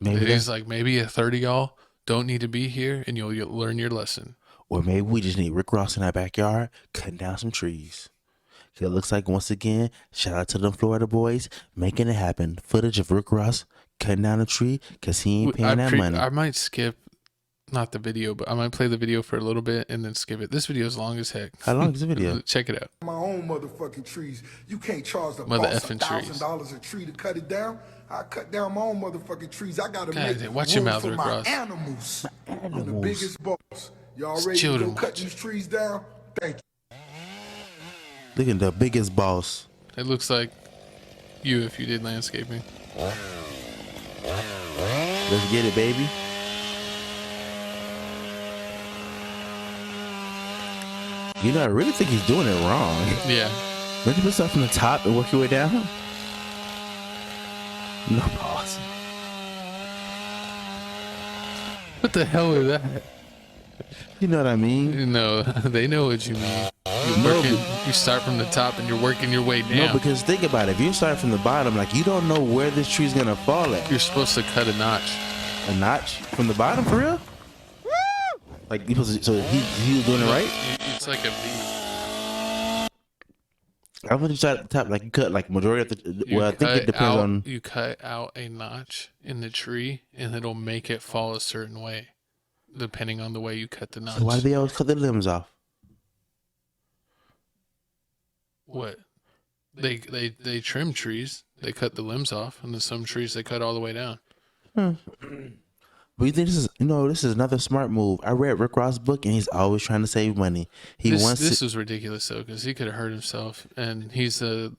Maybe He's like, maybe a third of y'all don't need to be here, and you'll learn your lesson. Or maybe we just need Rick Ross in our backyard cutting down some trees. It looks like, once again, shout out to them Florida boys making it happen. Footage of Rick Ross cutting down a tree because he ain't paying that money. I might skip not the video, but I might play the video for a little bit and then skip it. This video is long as heck. How long is the video? Check it out. My own motherfucking trees. You can't charge the Mother boss effing trees. $1,000 a tree to cut it down. I cut down my own motherfucking trees. I gotta God, make watch your room mouth, for Rick my Ross. animals. I'm the biggest boss. Y'all ready to Children go cut watch. these trees down? Thank you. Look at the biggest boss. It looks like you if you did landscaping. Let's get it, baby. You know, I really think he's doing it wrong. Yeah. Don't you put stuff from the top and work your way down? No pause. What the hell is that? You know what I mean? No, they know what you mean. You start from the top and you're working your way down. No, because think about it. If you start from the bottom, like you don't know where this tree's gonna fall at. You're supposed to cut a notch. A notch from the bottom, for real? Like you supposed to, so he was doing it right? It's like a V. I thought you started at the top, like you cut like majority of the. Well, I think it depends on. You cut out a notch in the tree, and it'll make it fall a certain way, depending on the way you cut the notch. So why do they always cut the limbs off? What? They trim trees. They cut the limbs off, and then some trees they cut all the way down. But you think this is another smart move. I read Rick Ross' book, and he's always trying to save money. This was ridiculous though, because he could have hurt himself, and he's the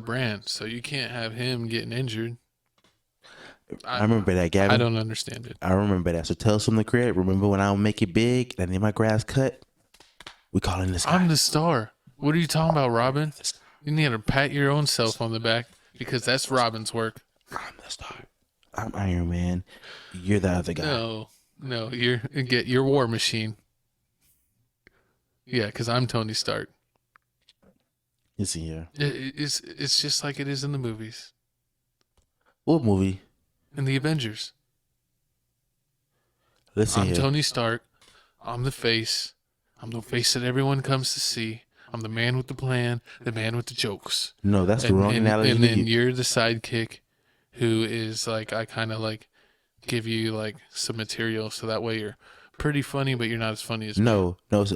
brand, so you can't have him getting injured. I remember that, Gavin. I don't understand it. I remember that. So tell us from the crib. Remember when I don't make it big and I need my grass cut? We calling this guy. I'm the star. What are you talking about, Robin? You need to pat your own self on the back because that's Robin's work. I'm the star. I'm Iron Man. You're the other guy. No, you're War Machine. Yeah, because I'm Tony Stark. Listen here. It's just like it is in the movies. What movie? In the Avengers. Listen I'm here. Tony Stark. I'm the face. I'm the face that everyone comes to see. I'm the man with the plan, the man with the jokes. No, that's the wrong analogy. And then you're the sidekick who is like, I kind of like give you like some material so that way you're pretty funny, but you're not as funny as me. No, that's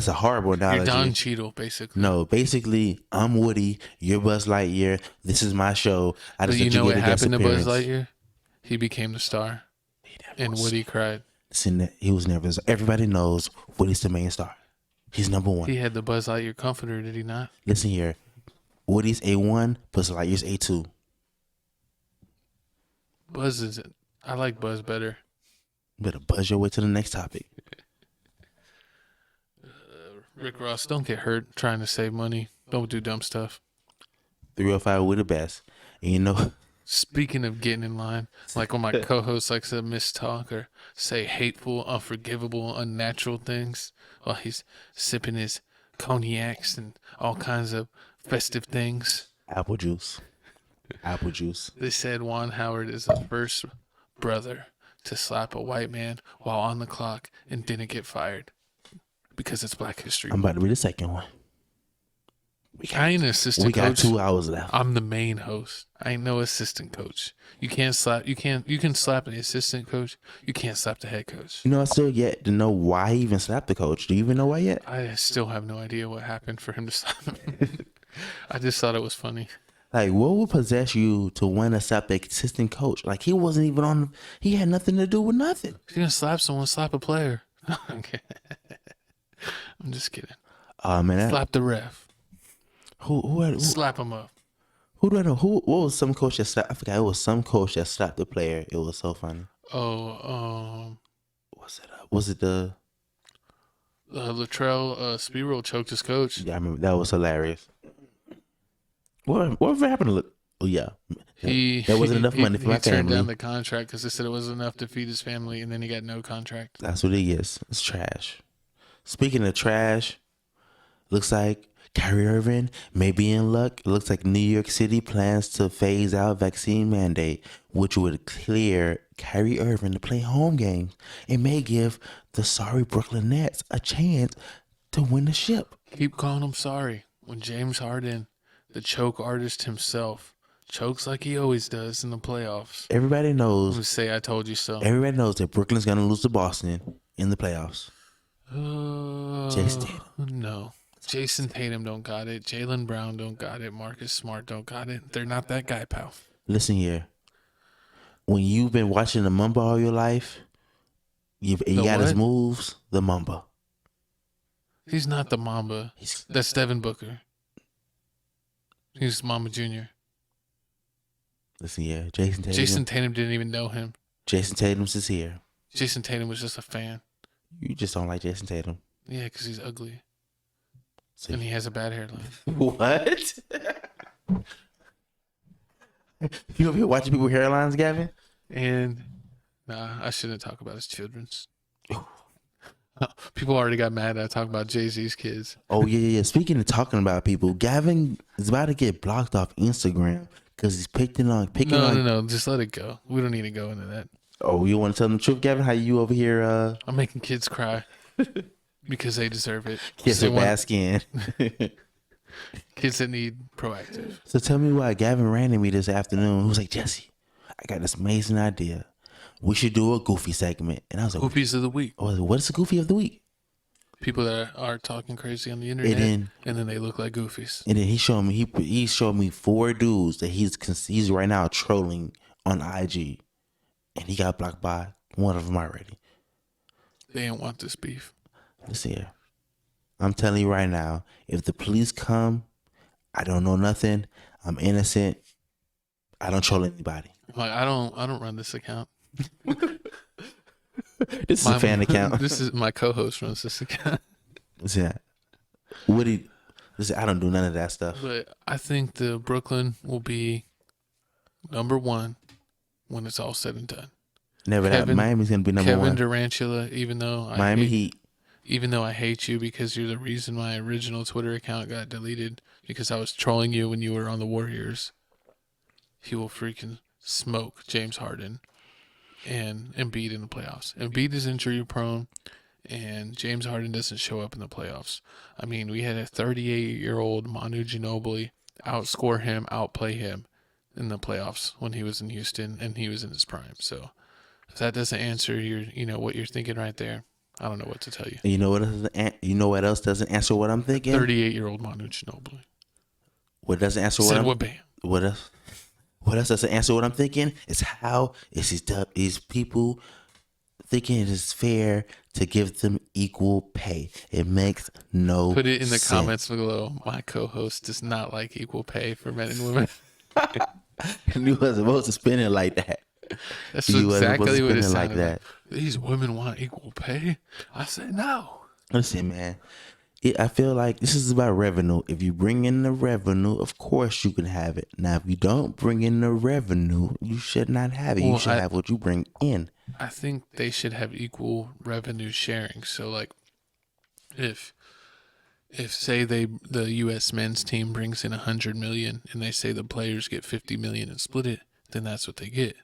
a horrible analogy. You're Don Cheadle, basically. No, basically, I'm Woody. You're Buzz Lightyear. This is my show. I But just you know what get a guest happened to Buzz appearance. Lightyear? He became the star, and Woody cried. Listen, he was never. Everybody knows Woody's the main star. He's number one. He had the Buzz Lightyear comforter, did he not? Listen here, Woody's A1, Buzz Lightyear's A2. Buzz is. I like Buzz better. Better buzz your way to the next topic. Rick Ross, don't get hurt trying to save money. Don't do dumb stuff. 305 with the best. And you know, Speaking of getting in line, like when my co-host likes to mistalk or say hateful, unforgivable, unnatural things while he's sipping his cognacs and all kinds of festive things. apple juice. Apple juice. They said Juan Howard is the first brother to slap a white man while on the clock and didn't get fired because it's Black History. I'm about to read the second one. I ain't an assistant We got coach. 2 hours left. I'm the main host. I ain't no assistant coach. You can slap the assistant coach. You can't slap the head coach. You know, I still yet to know why he even slapped the coach. Do you even know why yet? I still have no idea what happened for him to slap him. I just thought it was funny. Like, what would possess you to want to slap the assistant coach? Like, he wasn't even on. He had nothing to do with nothing. If you're gonna slap someone, slap a player. Okay. I'm just kidding. Man, Slap the ref. who Slap him up. who do I know? What was some coach that slapped? I forgot. It was some coach that slapped the player. It was so funny. Oh, Was it the? Latrell Speedroll choked his coach. Yeah, I remember that was hilarious. What happened to? Oh yeah, there wasn't enough money for my He turned family. down the contract because they said it wasn't enough to feed his family, and then he got no contract. That's what it is. It's trash. Speaking of trash, looks like Kyrie Irving may be in luck. It looks like New York City plans to phase out vaccine mandate, which would clear Kyrie Irving to play home games. It may give the sorry Brooklyn Nets a chance to win the ship. Keep calling him sorry. When James Harden, the choke artist himself, chokes like he always does in the playoffs. Everybody I'm knows. gonna say I told you so. Everybody knows that Brooklyn's gonna lose to Boston in the playoffs. Jason Tatum. No. Jason Tatum don't got it. Jaylen Brown don't got it. Marcus Smart don't got it. They're not that guy, pal. Listen here. When you've been watching the Mamba all your life, you got his what? moves. The Mamba. He's not the Mamba. That's Devin Booker. He's Mamba Jr. Listen here. Jason Tatum. Jason Tatum didn't even know him. Jason Tatum's is here. Jason Tatum was just a fan. You just don't like Jason Tatum. Yeah, because he's ugly. See. And he has a bad hairline. What? You over here watching people hairlines, Gavin? And nah, I shouldn't talk about his children's. People already got mad that I talk about Jay-Z's kids. Oh, yeah. Speaking of talking about people, Gavin is about to get blocked off Instagram because he's picking on. No. Just let it go. We don't need to go into that. Oh, you want to tell them the truth, Gavin? How you over here? I'm making kids cry because they deserve it. Kids with bad skin. Kids that need proactive. So tell me why Gavin ran to me this afternoon. He was like, Jesse, I got this amazing idea. We should do a Goofy segment. And I was like, Goofies of the week. I was like, what is the Goofy of the week? People that are talking crazy on the internet, and then they look like goofies. And then he showed me 4 dudes that he's right now trolling on IG. And he got blocked by one of them already. They didn't want this beef. Listen here. I'm telling you right now, if the police come, I don't know nothing. I'm innocent. I don't troll anybody. Like I don't run this account. This is a fan account. This is my co-host runs this account. Listen, listen, I don't do none of that stuff. But I think the Brooklyn will be number 1 when it's all said and done. Never that. Miami's gonna be number 1. Kevin Durantula, even though I hate you because you're the reason my original Twitter account got deleted because I was trolling you when you were on the Warriors. He will freaking smoke James Harden and Embiid in the playoffs. Embiid is injury prone, and James Harden doesn't show up in the playoffs. I mean, we had a 38-year-old Manu Ginobili outscore him, outplay him in the playoffs when he was in Houston and he was in his prime. So if that doesn't answer what you're thinking right there, I don't know what to tell you. You know what else doesn't answer what I'm thinking? 38-year-old Manu Ginobili. What doesn't answer what else? What else doesn't answer what I'm thinking? It's how is these people thinking it is fair to give them equal pay. It makes no sense. Put it in the comments below. My co-host does not like equal pay for men and women. You wasn't supposed to spin it like that. That's exactly what it sounded like that. These women want equal pay. I said no. Listen, man. I feel like this is about revenue. If you bring in the revenue, of course you can have it. Now, if you don't bring in the revenue, you should not have it. You should have what you bring in. I think they should have equal revenue sharing. So, like, if say the U.S. men's team brings in $100 million and they say the players get $50 million and split it, then that's what they get.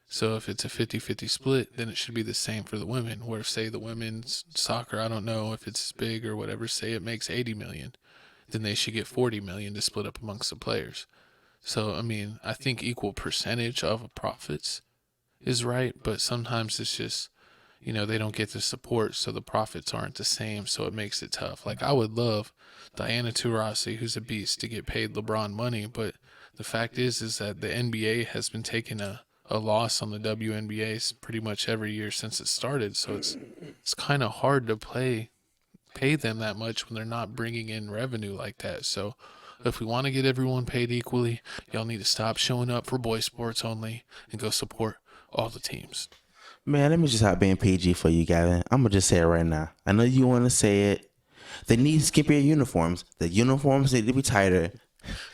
So if it's a 50-50 split, then it should be the same for the women. Where say the women's soccer, I don't know if it's big or whatever, say it makes $80 million, then they should get $40 million to split up amongst the players. So, I mean, I think equal percentage of profits is right, but sometimes it's just, they don't get the support, so the profits aren't the same, so it makes it tough. Like, I would love Diana Taurasi, who's a beast, to get paid LeBron money, but the fact is that the NBA has been taking a loss on the WNBA pretty much every year since it started, so it's kind of hard to pay them that much when they're not bringing in revenue like that. So if we want to get everyone paid equally, y'all need to stop showing up for boy sports only and go support all the teams. Man, let me just stop being PG for you, Gavin. I'm going to just say it right now. I know you want to say it. They need skippier uniforms. The uniforms need to be tighter.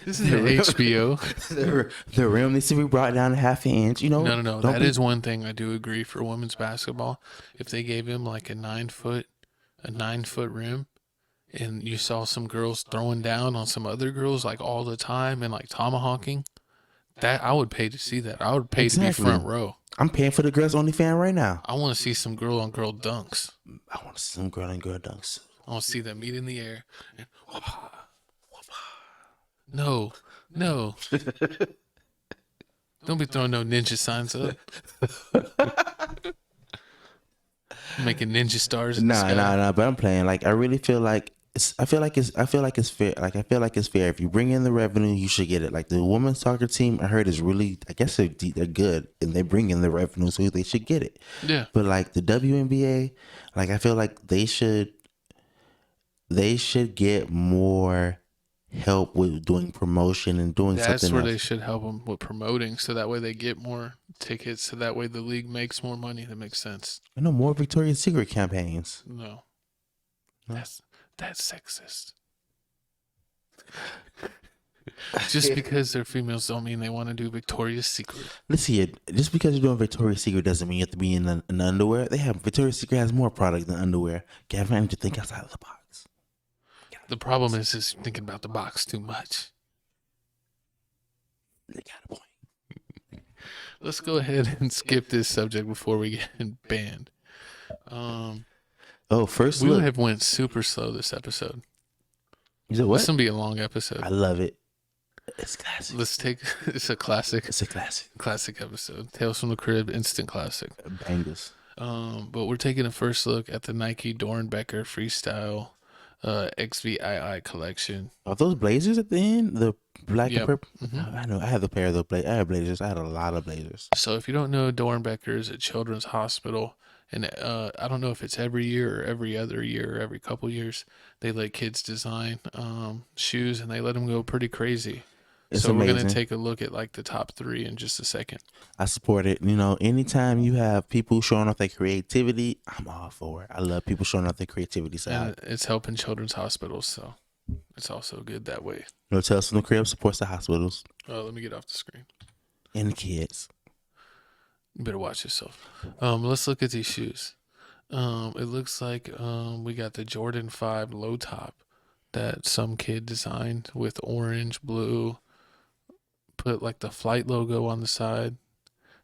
This is HBO. The rim needs to be brought down a half an inch. No. That is one thing I do agree for women's basketball. If they gave him like a 9-foot rim, and you saw some girls throwing down on some other girls like all the time and like tomahawking, that I would pay to see that. I would pay to be front row. I'm paying for the girls only fan right now. I want to see some girl on girl dunks. I want to see some girl on girl dunks. I want to see them meet in the air and whoop. No. Don't be throwing no ninja signs up. Making ninja stars in the sky. Nah. But I'm playing. Like, I really feel like I feel like it's fair. Like, I feel like it's fair. If you bring in the revenue, you should get it. Like, the women's soccer team, I heard is really. I guess they're good, and they bring in the revenue, so they should get it. Yeah. But like the WNBA, like, I feel like they should get more help with doing promotion and doing something else. That's where they should help them with promoting, so that way they get more tickets, so that way the league makes more money. That makes sense. I know more Victoria's Secret campaigns. No. That's sexist. Just because they're females don't mean they want to do Victoria's Secret. Let's see it. Just because you're doing Victoria's Secret doesn't mean you have to be in the underwear. Victoria's Secret has more product than underwear. Gavin, I need to think outside of the box. The problem is thinking about the box too much. They got a point. Let's go ahead and skip this subject before we get banned. First We look. have went super slow this episode. You said what? This is gonna be a long episode. I love it. It's classic. It's a classic. It's a classic. Classic episode. Tales from the Crib, instant classic. Bangers. But we're taking a first look at the Nike Dornbecker Freestyle XVII collection. Are those blazers at the end? The black Yep. and purple? Mhm. I know. I have a pair of those blazers. I have blazers. I had a lot of blazers. So if you don't know, Dornbecker is a children's hospital, and I don't know if it's every year or every other year or every couple years, they let kids design shoes, and they let them go pretty crazy. It's so amazing. we're gonna take a look at like the top 3 in just a second. I support it. You know, anytime you have people showing off their creativity, I'm all for it. I love people showing off their creativity side. And it's helping children's hospitals, so it's also good that way. You know, Tales from the Crib supports the hospitals Let me get off the screen. and the kids. You better watch yourself. Let's look at these shoes. It looks like we got the Jordan 5 low top that some kid designed with orange, blue, put like the flight logo on the side.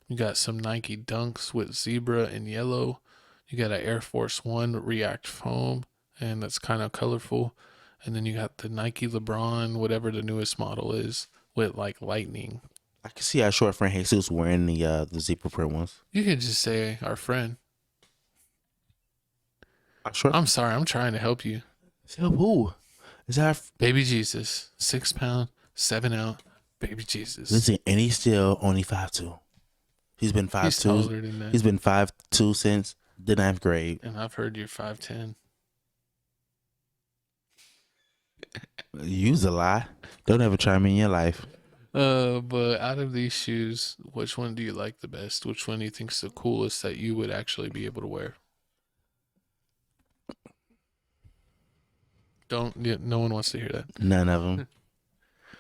You got some Nike Dunks with zebra and yellow. You got an Air Force One React foam, and that's kind of colorful. And then you got the Nike LeBron, whatever the newest model is, with like lightning. I can see our short friend Jesus wearing the zebra print ones. You could just say our friend. Our short. I'm sorry, I'm trying to help you. So who? Is our Baby Jesus, 6 pound, 7 ounce, baby Jesus. listen? And he's still only 5'2". He's been 5'2". He's taller than that. He's been 5'2" since the 9th grade. And I've heard you're 5'10". Use a lie. Don't ever try me in your life. But out of these shoes, which one do you like the best? Which one do you think's the coolest that you would actually be able to wear? No one wants to hear that. None of them.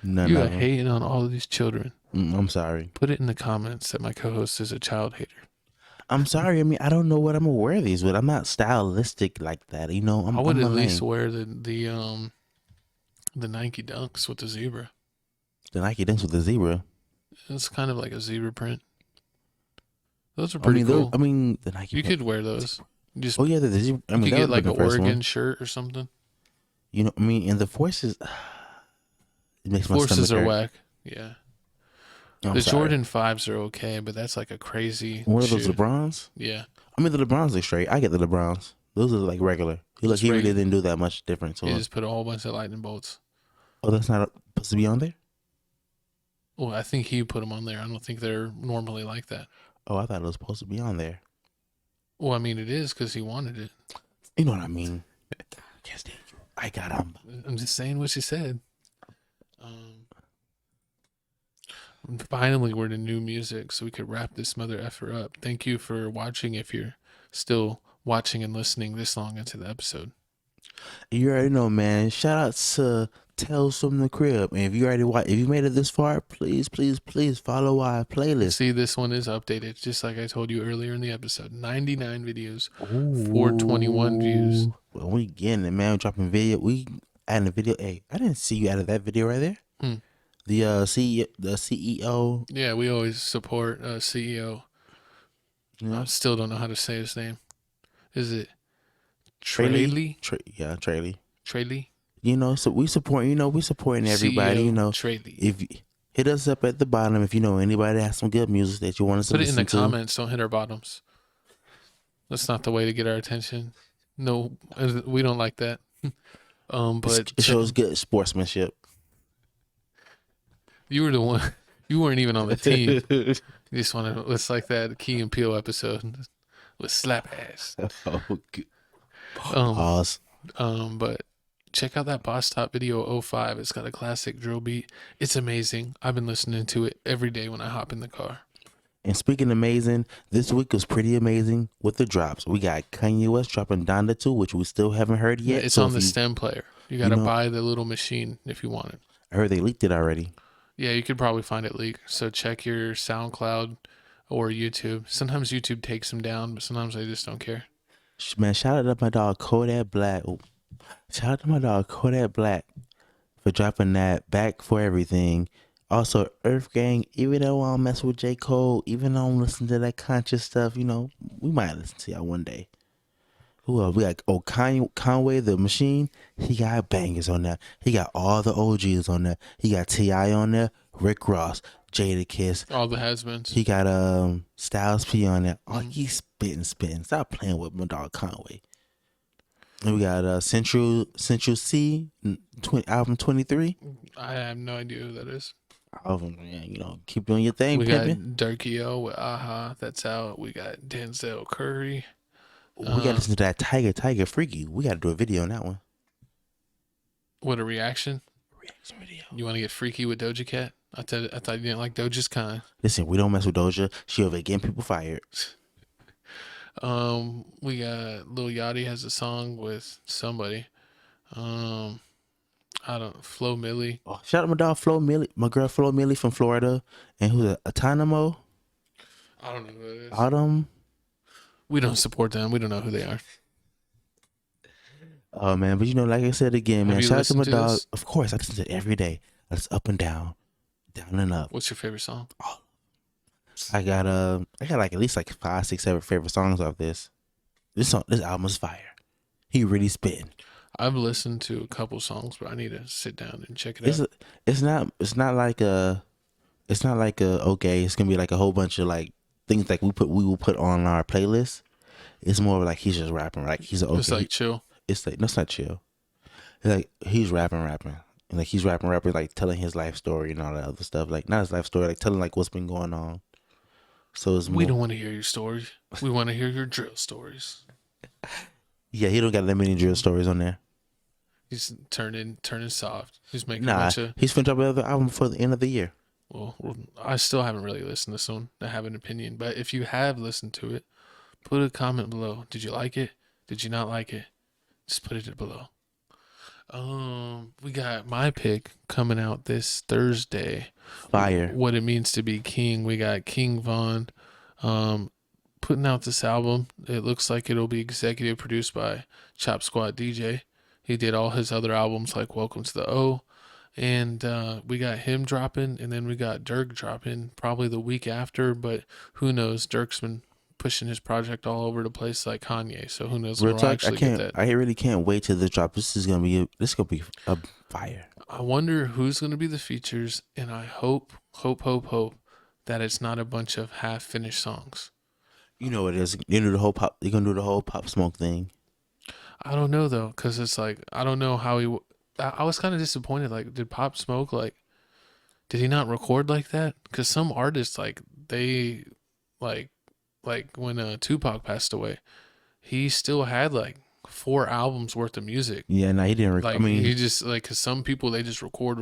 None You are of them. hating on all of these children. I'm sorry. Put it in the comments that my co-host is a child hater. I'm sorry. I mean, I don't know what I'm gonna wear these with. I'm not stylistic like that. You know, I would I'm at a least lame. wear the Nike Dunks with the zebra. The Nike Dunks with the zebra. It's kind of like a zebra print. Those are I pretty mean, cool. the Nike. You could wear those. You just Oh yeah, the zebra. I mean, you could that get would like be an the first Oregon one. shirt or something. You know, I mean, and the forces. It makes my Forces stomach are hurt. whack. Yeah. I'm The sorry. Jordan 5s are okay, but that's like a crazy What are those shoe. LeBrons? Yeah. I mean, the LeBrons are straight. I get the LeBrons. Those are like regular. He Just really regular. didn't do that much different to You him. just put a whole bunch of lightning bolts. Oh, that's not supposed to be on there. Well, I think he put them on there. I don't think they're normally like that. Oh, I thought it was supposed to be on there. Well, I mean, it is because he wanted it. You know what I mean? I can't stand you. I got him. I'm just saying what she said. Finally, we're to new music, so we could wrap this mother effer up. Thank you for watching. If you're still watching and listening this long into the episode, You already know, man. Shout out to Tales from the Crib. And if you already watch, if you made it this far, please, please, please follow our playlist. see this one is updated, just like I told you earlier in the episode. 99 videos, 421 views. Well, we getting it, man. Dropping video. We adding a video. Hey, I didn't see you added that video right there. Hmm. The CEO. Yeah, we always support CEO. You know, I still don't know how to say his name. Is it Traley? Traley? Traley. Traley? You know, so we support. You know, we supporting everybody. CEO You know, Traley. if Hit us up at the bottom if you know anybody that has some good music that you want us to Put it in listen the to. comments. Don't hit our bottoms. That's not the way to get our attention. No, we don't like that. But It shows good sportsmanship. you were the one. You weren't even on the team. You just wanted. It's like that Key and Peele episode with slap ass. Oh, good. Um, Pause. But check out that Boss Top video 05. It's got a classic drill beat. It's amazing. I've been listening to it every day when I hop in the car. And speaking amazing, this week was pretty amazing with the drops. We got Kanye West dropping Donda 2, which we still haven't heard yet. It's so on the stem player. You got to buy the little machine if you want it. I heard they leaked it already. Yeah, you could probably find it leaked. So check your SoundCloud or YouTube. Sometimes YouTube takes them down, but sometimes they just don't care. Man, shout out to my dog Kodak Black. Oh, shout out to my dog Kodak Black for dropping that Back for Everything. Also, Earth Gang, even though I don't mess with J. Cole, even though I don't listen to that conscious stuff, you know, we might listen to y'all one day. Who else? We got Conway the Machine. He got bangers on there. He got all the OGs on there. He got T.I. on there, Rick Ross, Jadakiss. All the has-beens. He got Styles P on there. Oh, he's spitting. Stop playing with my dog Conway. And we got Central C, album 23. I have no idea who that is. Album, man, you know, keep doing your thing, We pimpin'. got Durkio with Aha. That's out. We got Denzel Curry. We gotta listen to that Tiger Freaky. We gotta do a video on that one. What a reaction. Reaction video. You want to get freaky with Doja Cat? I thought you didn't like Doja's kind. Listen, we don't mess with Doja. She over getting people fired. We got Lil Yachty has a song with somebody. Flo Milli. Oh, shout out my dog Flo Milli, my girl Flo Milli from Florida, and who's a Autonomo? I don't know who it is. Autumn. We don't support them. We don't know who they are. Oh man, but you know, like I said again, Have man, you shout out to my listened to dog. this? Of course, I listen to it every day. It's up and down and up. What's your favorite song? I got like at least like 5, 6, 7 favorite songs off this. This album is fire. He really spitting. I've listened to a couple songs, but I need to sit down and check it out. It's not like okay, it's gonna be like a whole bunch of like things like we will put on our playlist. It's more like he's just rapping, like he's okay. It's like chill. It's like, no, it's not chill. It's like he's rapping, and like he's rapping, like telling his life story and all that other stuff. Like not his life story, like telling like what's been going on. So it's more, We don't want to hear your stories. We want to hear your drill stories. yeah, he don't got that many drill stories on there. He's turning soft. He's making a Nah, bunch of. he's finna drop another album before the end of the year. Well, I still haven't really listened to this one. I have an opinion, but if you have listened to it, put a comment below. Did you like it? Did you not like it? Just put it below. We got my pick coming out this Thursday. Fire. What it means to be king. We got King Von, putting out this album. It looks like it'll be executive produced by Chop Squad DJ. He did all his other albums like Welcome to the O. And we got him dropping, and then we got Dirk dropping probably the week after, but who knows? Dirk's been pushing his project all over the place like Kanye, so who knows when Real we'll talk, actually get that. I really can't wait till the drop. This is gonna be a fire. I wonder who's going to be the features, and I hope that it's not a bunch of half-finished songs. You know what it is. You do the whole pop. You're gonna do the whole Pop Smoke thing. I don't know though, because it's like I don't know how he. I was kind of disappointed. Like, did Pop Smoke did he not record like that? Because some artists they like when Tupac passed away, he still had like 4 albums worth of music. Yeah, no, he didn't. Like I mean, he just because some people they just record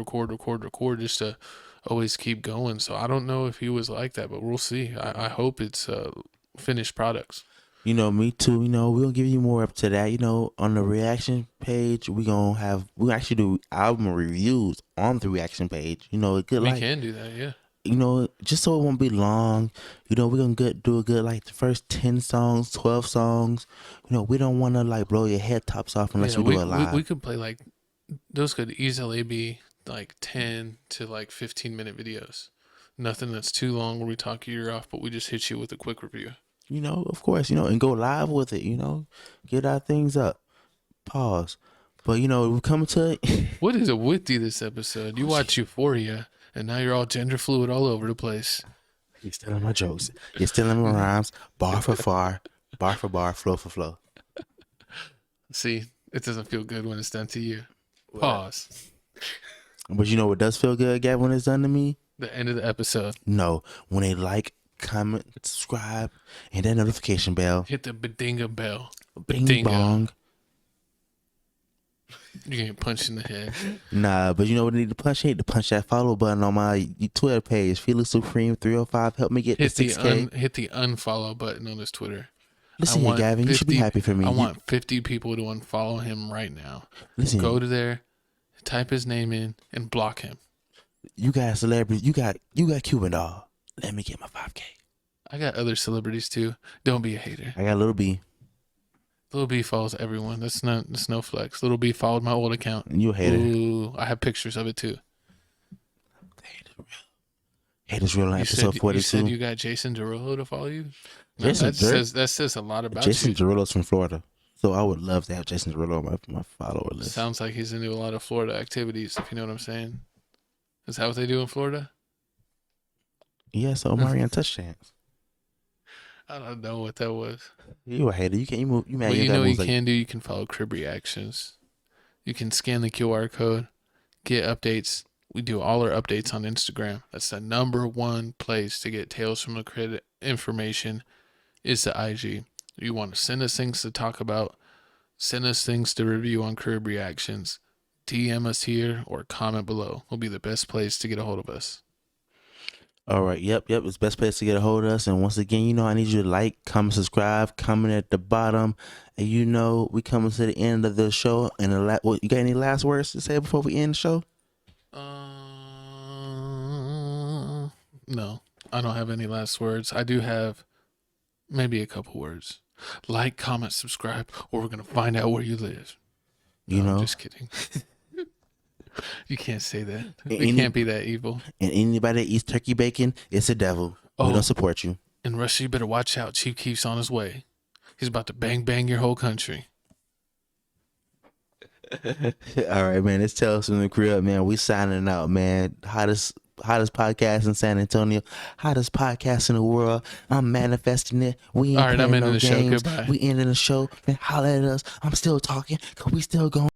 just to always keep going. So I don't know if he was like that, but we'll see. I hope it's finished products. you know, me too. You know, we'll give you more up to that. You know, on the reaction page, we'll actually do album reviews on the reaction page. You know, a good We like, can do that, yeah. you know, just so it won't be long. You know, we're gonna do a good like the first 10 songs, 12 songs. You know, we don't want to like blow your head tops off unless Yeah, we do it live. we could play like those could easily be like 10 to like 15-minute videos. Nothing that's too long where we talk your ear off, but we just hit you with a quick review. You know, of course, you know, and go live with it. You know, get our things up. Pause. But you know, we're coming to What is it with you this episode? You watch Euphoria, And now you're all gender fluid all over the place. You're stealing my jokes. You're stealing my rhymes. Bar for bar, flow for flow. See, it doesn't feel good when it's done to you. Pause. But you know what does feel good, Gab, when it's done to me? The end of the episode. No, when they like, comment, subscribe, and that notification bell. Hit the badinga bell. Bing Badinga. bong. You get punched in the head. Nah, but you know what I need to punch? I need to punch that follow button on my Twitter page. Felix Supreme 305. Help me get Hit to the 6K. hit the unfollow button on his Twitter. Listen here, Gavin. You should be happy for me. I want 50 people to unfollow him right now. Listen, go to there, type his name in, and block him. You got celebrities. You got Cuban doll. Let me get my 5K. I got other celebrities too. Don't be a hater. I got Little B. Little B follows everyone. That's no flex. Little B followed my old account. You a hater. Ooh, I have pictures of it too. Haters real on episode 42. You said you got Jason Derulo to follow you? No, Jason that says a lot about Jason you. Derulo's from Florida. So I would love to have Jason Derulo on my follower list. Sounds like he's into a lot of Florida activities, if you know what I'm saying. Is that what they do in Florida? Yeah, so Marianne touchdowns. I don't know what that was. You a hater. You can't you move. You mad? What you know moves you like, can do? You can follow Crib Reactions. You can scan the QR code, get updates. We do all our updates on Instagram. That's the #1 place to get Tales from the Crib information is the IG. You want to send us things to talk about, send us things to review on Crib Reactions, DM us here or comment below. Will be the best place to get a hold of us. All right. Yep. It's the best place to get a hold of us. And once again, I need you to like, comment, subscribe, comment at the bottom. And we coming to the end of the show. And you got any last words to say before we end the show? No, I don't have any last words. I do have maybe a couple words. Like, comment, subscribe, or we're going to find out where you live. I'm just kidding. You can't say that. We can't be that evil. And anybody that eats turkey bacon, it's a devil. We don't support you. And Russia, you better watch out. Chief Keef's on his way. He's about to bang your whole country. All right, man. It's Tales from the Crib, man. We signing out, man. Hottest podcast in San Antonio. Hottest podcast in the world. I'm manifesting it. We ain't all right, playing I'm ending no the games. show. Goodbye. We ending the show. Man, holler at us. I'm still talking because we still going.